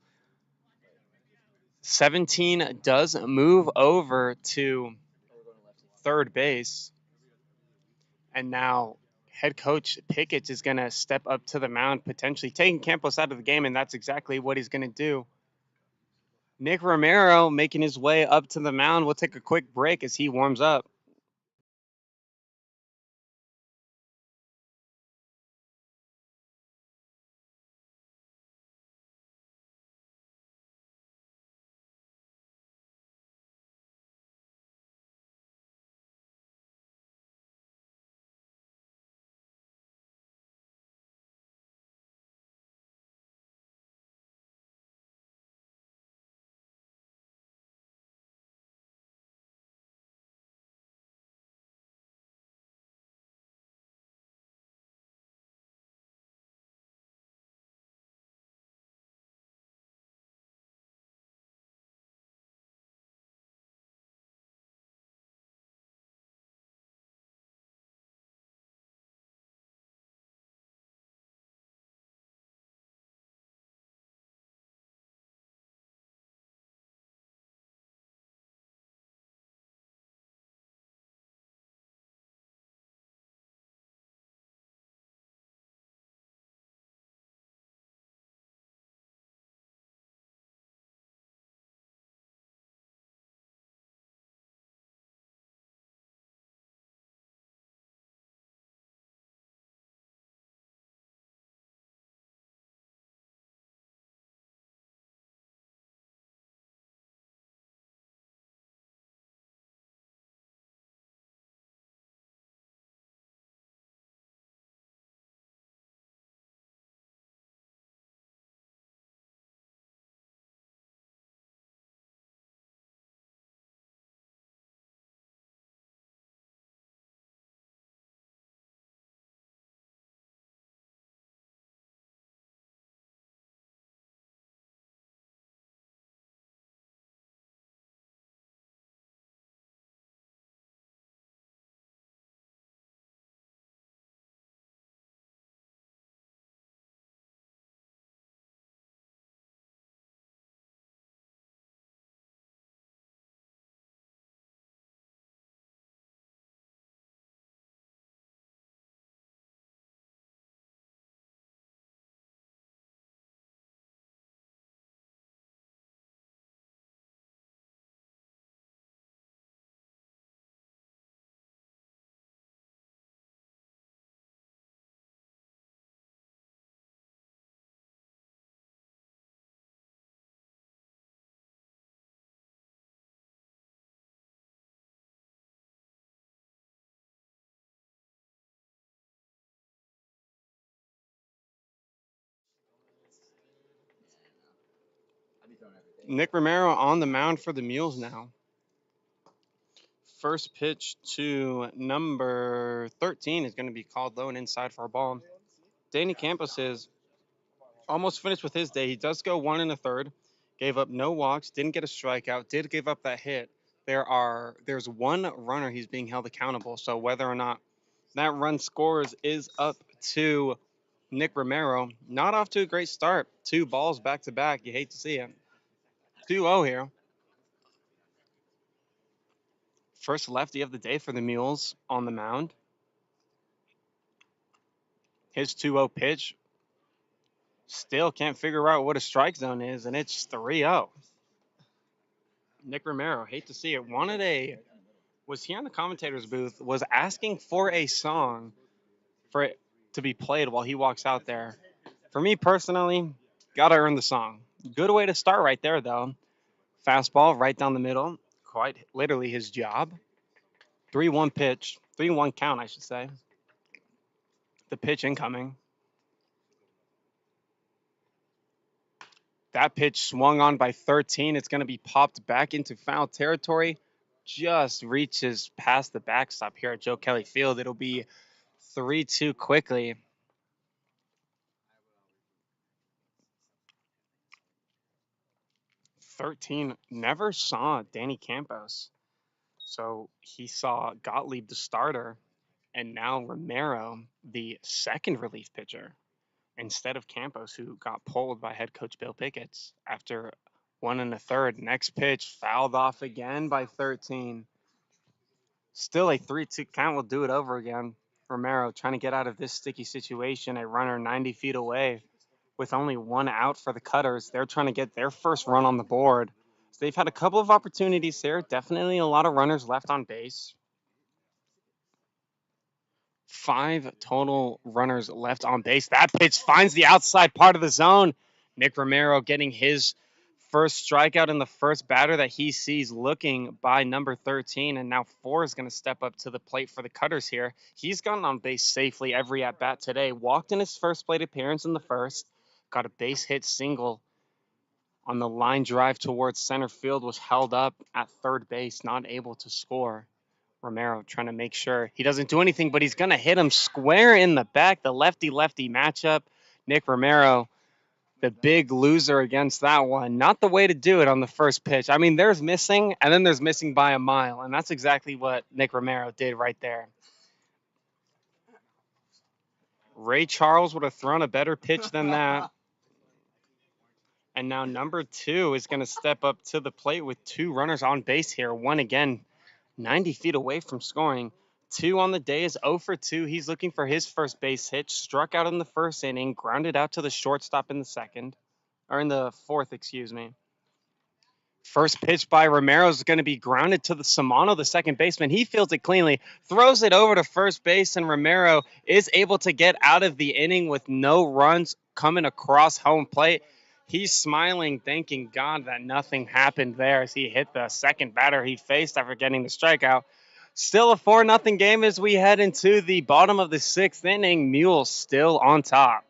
17 does move over to third base. And now head coach Pickett is going to step up to the mound, potentially taking Campos out of the game, and that's exactly what he's going to do. Nick Romero making his way up to the mound. We'll take a quick break as he warms up. Nick Romero on the mound for the Mules now. First pitch to number 13 is going to be called low and inside for a ball. Danny Campos is almost finished with his day. He does go 1 1/3, gave up no walks, didn't get a strikeout, did give up that hit. There's one runner he's being held accountable. So whether or not that run scores is up to Nick Romero. Not off to a great start. 2 balls back to back. You hate to see it. 2-0 here. First lefty of the day for the Mules on the mound. His 2-0 pitch. Still can't figure out what a strike zone is, and it's 3-0. Nick Romero, hate to see it. Was here in the commentator's booth, was asking for a song for it to be played while he walks out there. For me personally, gotta earn the song. Good way to start right there, though. Fastball right down the middle. Quite literally his job. 3-1 pitch. 3-1 count, I should say. The pitch incoming. That pitch swung on by 13. It's going to be popped back into foul territory. Just reaches past the backstop here at Joe Kelly Field. It'll be 3-2 quickly. 13 never saw Danny Campos. So he saw Gottlieb, the starter, and now Romero, the second relief pitcher, instead of Campos, who got pulled by head coach Bill Pickett's after 1 1/3. Next pitch fouled off again by 13. Still a 3-2 count. We'll do it over again. Romero trying to get out of this sticky situation. A runner 90 feet away with only 1 out for the Cutters. They're trying to get their first run on the board. So they've had a couple of opportunities here. Definitely a lot of runners left on base. 5 total runners left on base. That pitch finds the outside part of the zone. Nick Romero getting his first strikeout in the first batter that he sees, looking by number 13. And now 4 is going to step up to the plate for the Cutters here. He's gotten on base safely every at bat today. Walked in his first plate appearance in the first. Got a base hit single on the line drive towards center field, was held up at third base, not able to score. Romero trying to make sure he doesn't do anything, but he's going to hit him square in the back. The lefty-lefty matchup. Nick Romero, the big loser against that one. Not the way to do it on the first pitch. I mean, there's missing, and then there's missing by a mile, and that's exactly what Nick Romero did right there. Ray Charles would have thrown a better pitch than that. And now number 2 is going to step up to the plate with 2 runners on base here. One again, 90 feet away from scoring. 2 on the day is 0 for 2. He's looking for his first base hit. Struck out in the first inning, grounded out to the shortstop in the second, or in the fourth, excuse me. First pitch by Romero is going to be grounded to the Samano, the second baseman. He fields it cleanly, throws it over to first base, and Romero is able to get out of the inning with no runs coming across home plate. He's smiling, thanking God that nothing happened there as he hit the second batter he faced after getting the strikeout. Still a 4-0 game as we head into the bottom of the 6th inning. Mules still on top.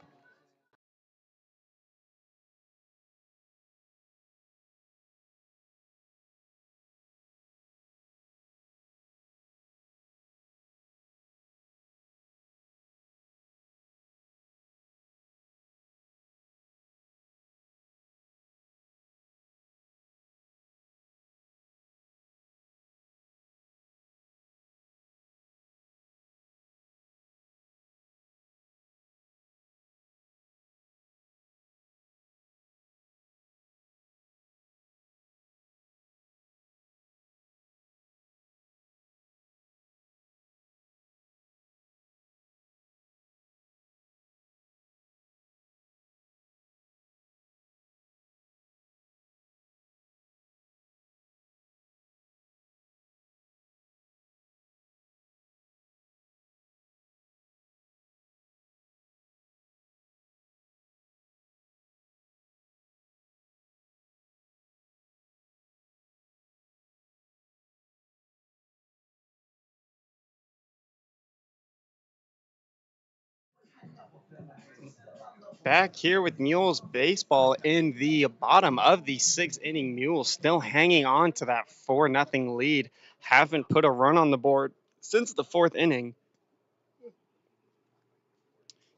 Back here with Mules Baseball in the bottom of the 6th inning. Mules still hanging on to that 4-0 lead. Haven't put a run on the board since the 4th inning.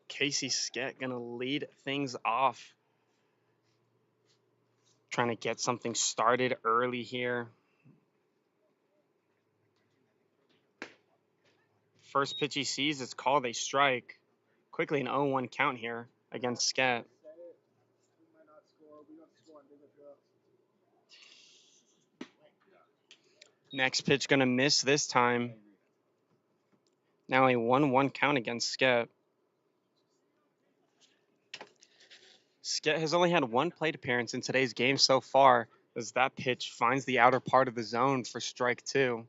Casey Skett going to lead things off. Trying to get something started early here. First pitch he sees is called a strike. Quickly an 0-1 count here against Skett. Next pitch going to miss this time. Now a 1-1 count against Skett. Skett has only had 1 plate appearance in today's game so far, as that pitch finds the outer part of the zone for strike 2.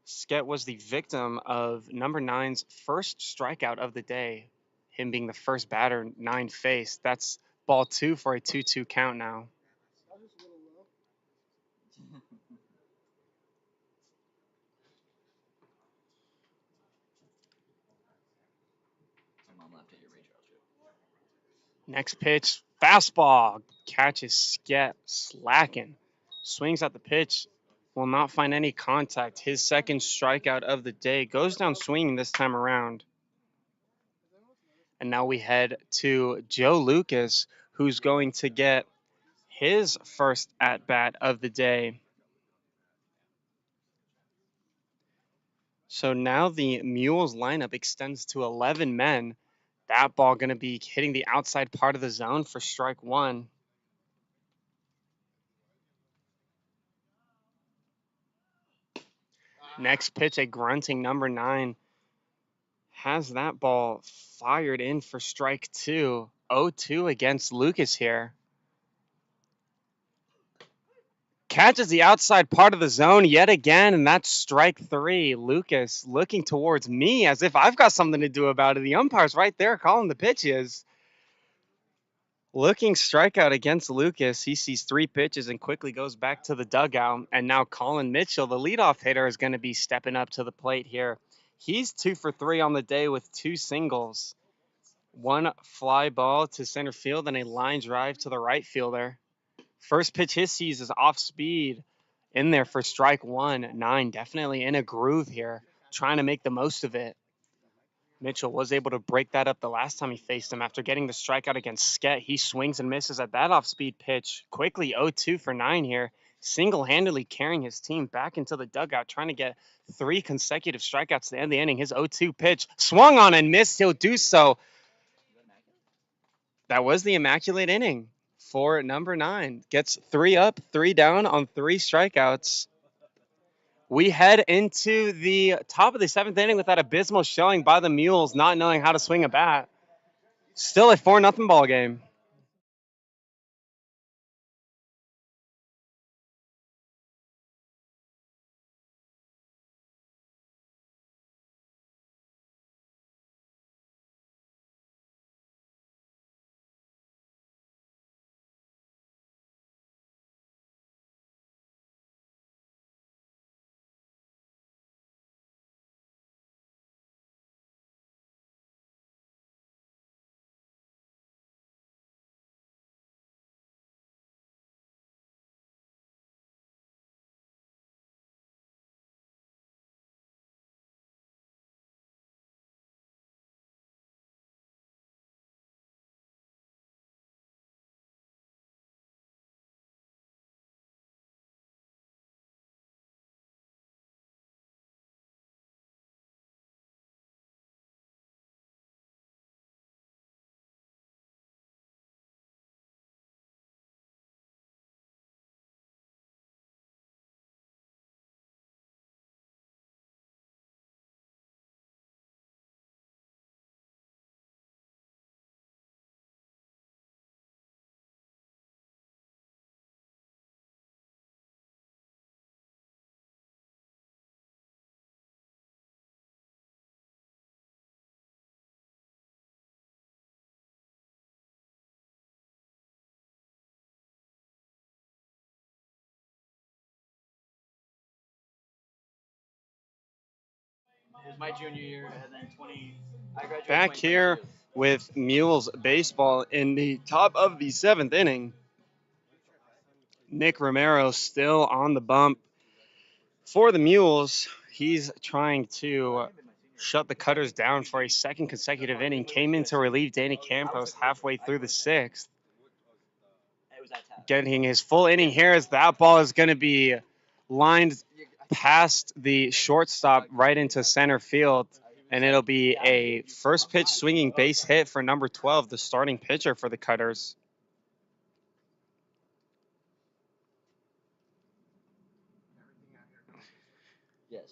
Skett was the victim of number 9's first strikeout of the day, him being the first batter 9 faced. That's ball 2 for a 2-2 count now. My mom laughed at your Ray Charles joke. Next pitch, fastball. Catches Skep slacking. Swings at the pitch. Will not find any contact. His second strikeout of the day. Goes down swinging this time around. And now we head to Joe Lucas, who's going to get his first at bat of the day. So now the Mules lineup extends to 11 men. That ball going to be hitting the outside part of the zone for strike one. Next pitch, a grunting number 9. Has that ball fired in for strike 2. 0-2 against Lucas here. Catches the outside part of the zone yet again, and that's strike 3. Lucas looking towards me as if I've got something to do about it. The umpire's right there calling the pitches. Looking strikeout against Lucas. He sees 3 pitches and quickly goes back to the dugout. And now Colin Mitchell, the leadoff hitter, is going to be stepping up to the plate here. He's 2 for 3 on the day with 2 singles. 1 fly ball to center field and a line drive to the right fielder. First pitch he sees is off speed in there for strike 1. 9 definitely in a groove here, trying to make the most of it. Mitchell was able to break that up the last time he faced him after getting the strikeout against Sket. He swings and misses at that off-speed pitch. Quickly 0-2 for 9 here, single-handedly carrying his team back into the dugout, trying to get 3 consecutive strikeouts to end the inning. His 0-2 pitch swung on and missed. He'll do so. That was the immaculate inning for number 9. Gets 3 up, 3 down on 3 strikeouts. We head into the top of the 7th inning with that abysmal showing by the Mules, not knowing how to swing a bat. Still a 4-0 ball game. It was my junior year, and then I graduated. Back here with Mules Baseball in the top of the 7th inning. Nick Romero still on the bump for the Mules. He's trying to shut the Cutters down for a 2nd consecutive inning. Came in to relieve Danny Campos halfway through the 6th. Getting his full inning here as that ball is going to be lined past the shortstop right into center field. And it'll be a first pitch swinging base hit for number 12, the starting pitcher for the Cutters. Yes.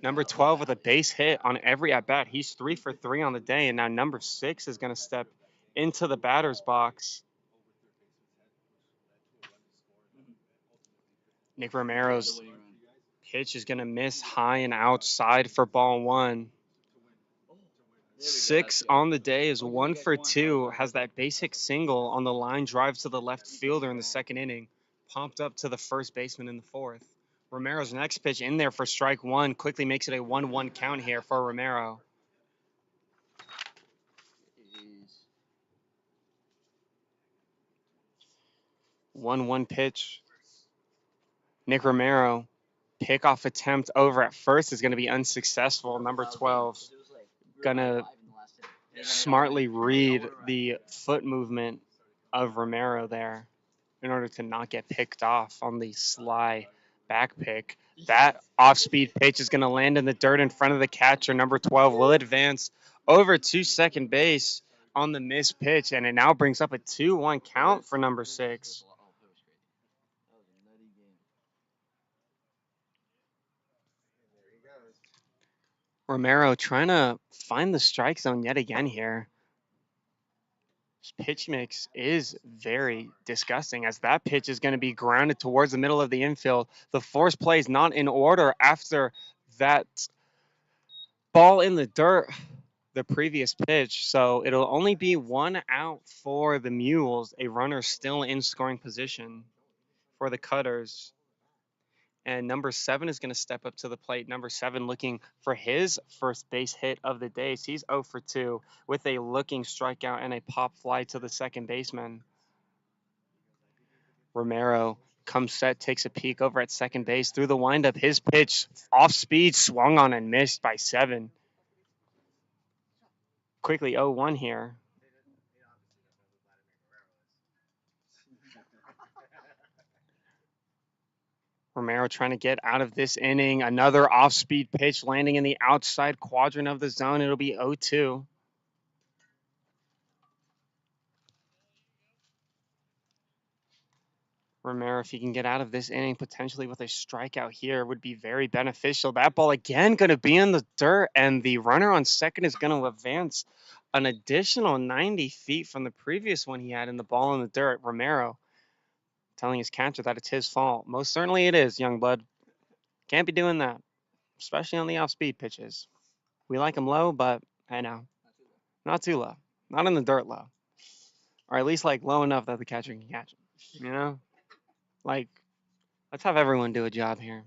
Number 12 with a base hit on every at-bat. He's 3 for 3 on the day, and now number 6 is going to step into the batter's box. Nick Romero's pitch is going to miss high and outside for ball 1. 6 on the day is 1 for 2. Has that basic single on the line drive to the left fielder in the 2nd inning. Pumped up to the first baseman in the 4th. Romero's next pitch in there for strike 1. Quickly makes it a 1-1 count here for Romero. 1-1 pitch. Nick Romero, pickoff attempt over at first is going to be unsuccessful. Number 12, gonna smartly read the foot movement of Romero there in order to not get picked off on the sly back pick. That off-speed pitch is going to land in the dirt in front of the catcher. Number 12 will advance over to second base on the missed pitch, and it now brings up a 2-1 count for number 6. Romero trying to find the strike zone yet again here. His pitch mix is very disgusting as that pitch is going to be grounded towards the middle of the infield. The force play is not in order after that ball in the dirt the previous pitch. So it'll only be 1 out for the Mules, a runner still in scoring position for the Cutters. And number 7 is going to step up to the plate. Number 7 looking for his first base hit of the day. So he's 0 for 2 with a looking strikeout and a pop fly to the second baseman. Romero comes set, takes a peek over at second base through the windup. His pitch off speed, swung on and missed by 7. Quickly 0-1 here. Romero trying to get out of this inning. Another off-speed pitch landing in the outside quadrant of the zone. It'll be 0-2. Romero, if he can get out of this inning potentially with a strikeout here, would be very beneficial. That ball again going to be in the dirt, and the runner on second is going to advance an additional 90 feet from the previous one he had in the ball in the dirt. Romero telling his catcher that it's his fault. Most certainly it is, young blood. Can't be doing that, especially on the off-speed pitches. We like them low, but I know, not too low. Not in the dirt low. Or at least like low enough that the catcher can catch them, you know? Like, let's have everyone do a job here.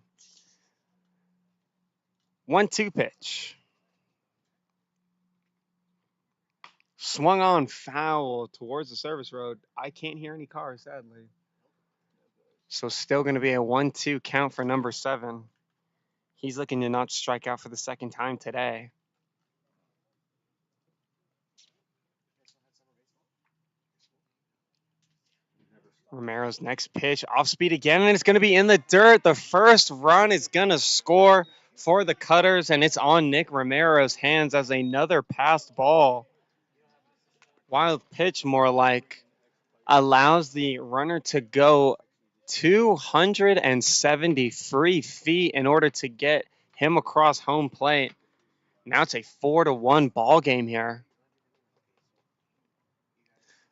1-2 pitch. Swung on foul towards the service road. I can't hear any cars, sadly. So still going to be a 1-2 count for number 7. He's looking to not strike out for the second time today. Romero's next pitch, off speed again, and it's going to be in the dirt. The first run is going to score for the Cutters, and it's on Nick Romero's hands as another passed ball. Wild pitch, more like, allows the runner to go 273 feet in order to get him across home plate. Now it's a 4-1 ball game here.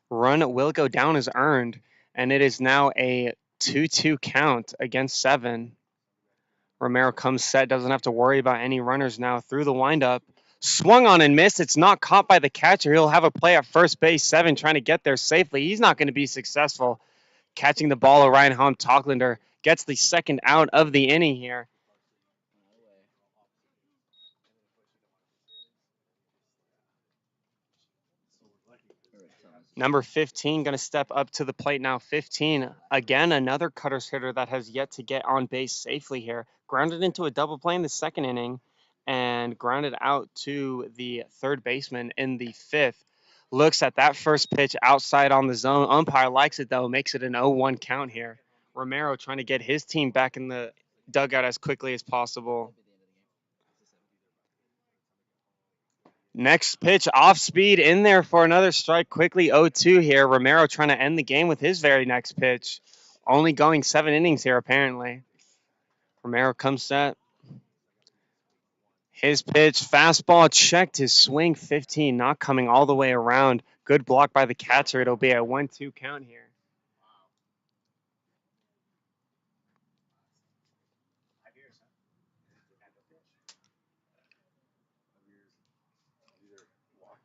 Run will go down as earned, and it is now a 2-2 count against 7. Romero comes set, doesn't have to worry about any runners now through the windup. Swung on and missed. It's not caught by the catcher. He'll have a play at first base. 7 trying to get there safely. He's not going to be successful catching the ball. Orion Holm Talklander gets the second out of the inning here. Number 15 going to step up to the plate now. 15, again, another Cutters hitter that has yet to get on base safely here. Grounded into a double play in the second inning and grounded out to the third baseman in the 5th. Looks at that first pitch outside on the zone. Umpire likes it, though. Makes it an 0-1 count here. Romero trying to get his team back in the dugout as quickly as possible. Next pitch, off speed, in there for another strike. Quickly 0-2 here. Romero trying to end the game with his very next pitch. Only going 7 innings here, apparently. Romero comes set. His pitch, fastball, checked his swing. 15, not coming all the way around. Good block by the catcher. It'll be a 1-2 count here.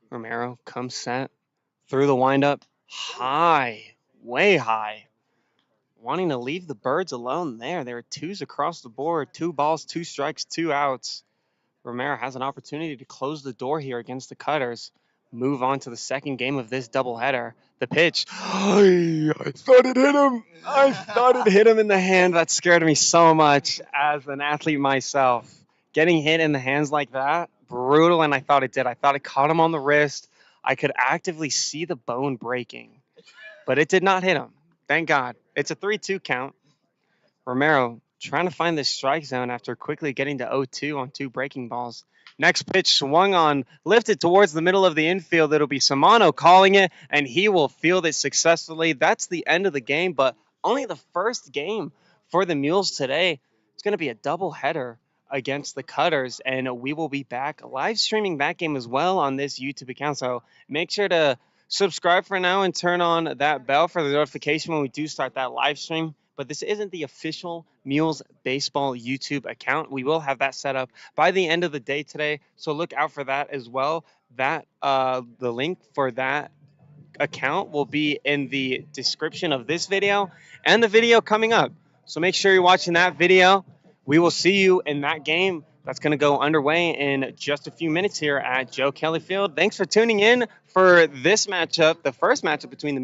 Romero comes set. Through the windup. High. Way high. Wanting to leave the birds alone there. There are 2s across the board. 2 balls, 2 strikes, 2 outs. Romero has an opportunity to close the door here against the Cutters. move on to the second game of this doubleheader. The pitch. I thought it hit him. I thought it hit him in the hand. That scared me so much as an athlete myself. Getting hit in the hands like that, brutal, and I thought it did. I thought it caught him on the wrist. I could actively see the bone breaking, but it did not hit him. Thank God. It's a 3-2 count. Romero trying to find the strike zone after quickly getting to 0-2 on 2 breaking balls. Next pitch swung on, lifted towards the middle of the infield. It'll be Samano calling it, and he will field it successfully. That's the end of the game, but only the first game for the Mules today. It's going to be a doubleheader against the Cutters, and we will be back live streaming that game as well on this YouTube account. So make sure to subscribe for now and turn on that bell for the notification when we do start that live stream. But this isn't the official Mules Baseball YouTube account. We will have that set up by the end of the day today, so look out for that as well. That the link for that account will be in the description of this video and the video coming up. So make sure you're watching that video. We will see you in that game that's going to go underway in just a few minutes here at Joe Kelly Field. Thanks for tuning in for this matchup, the first matchup between the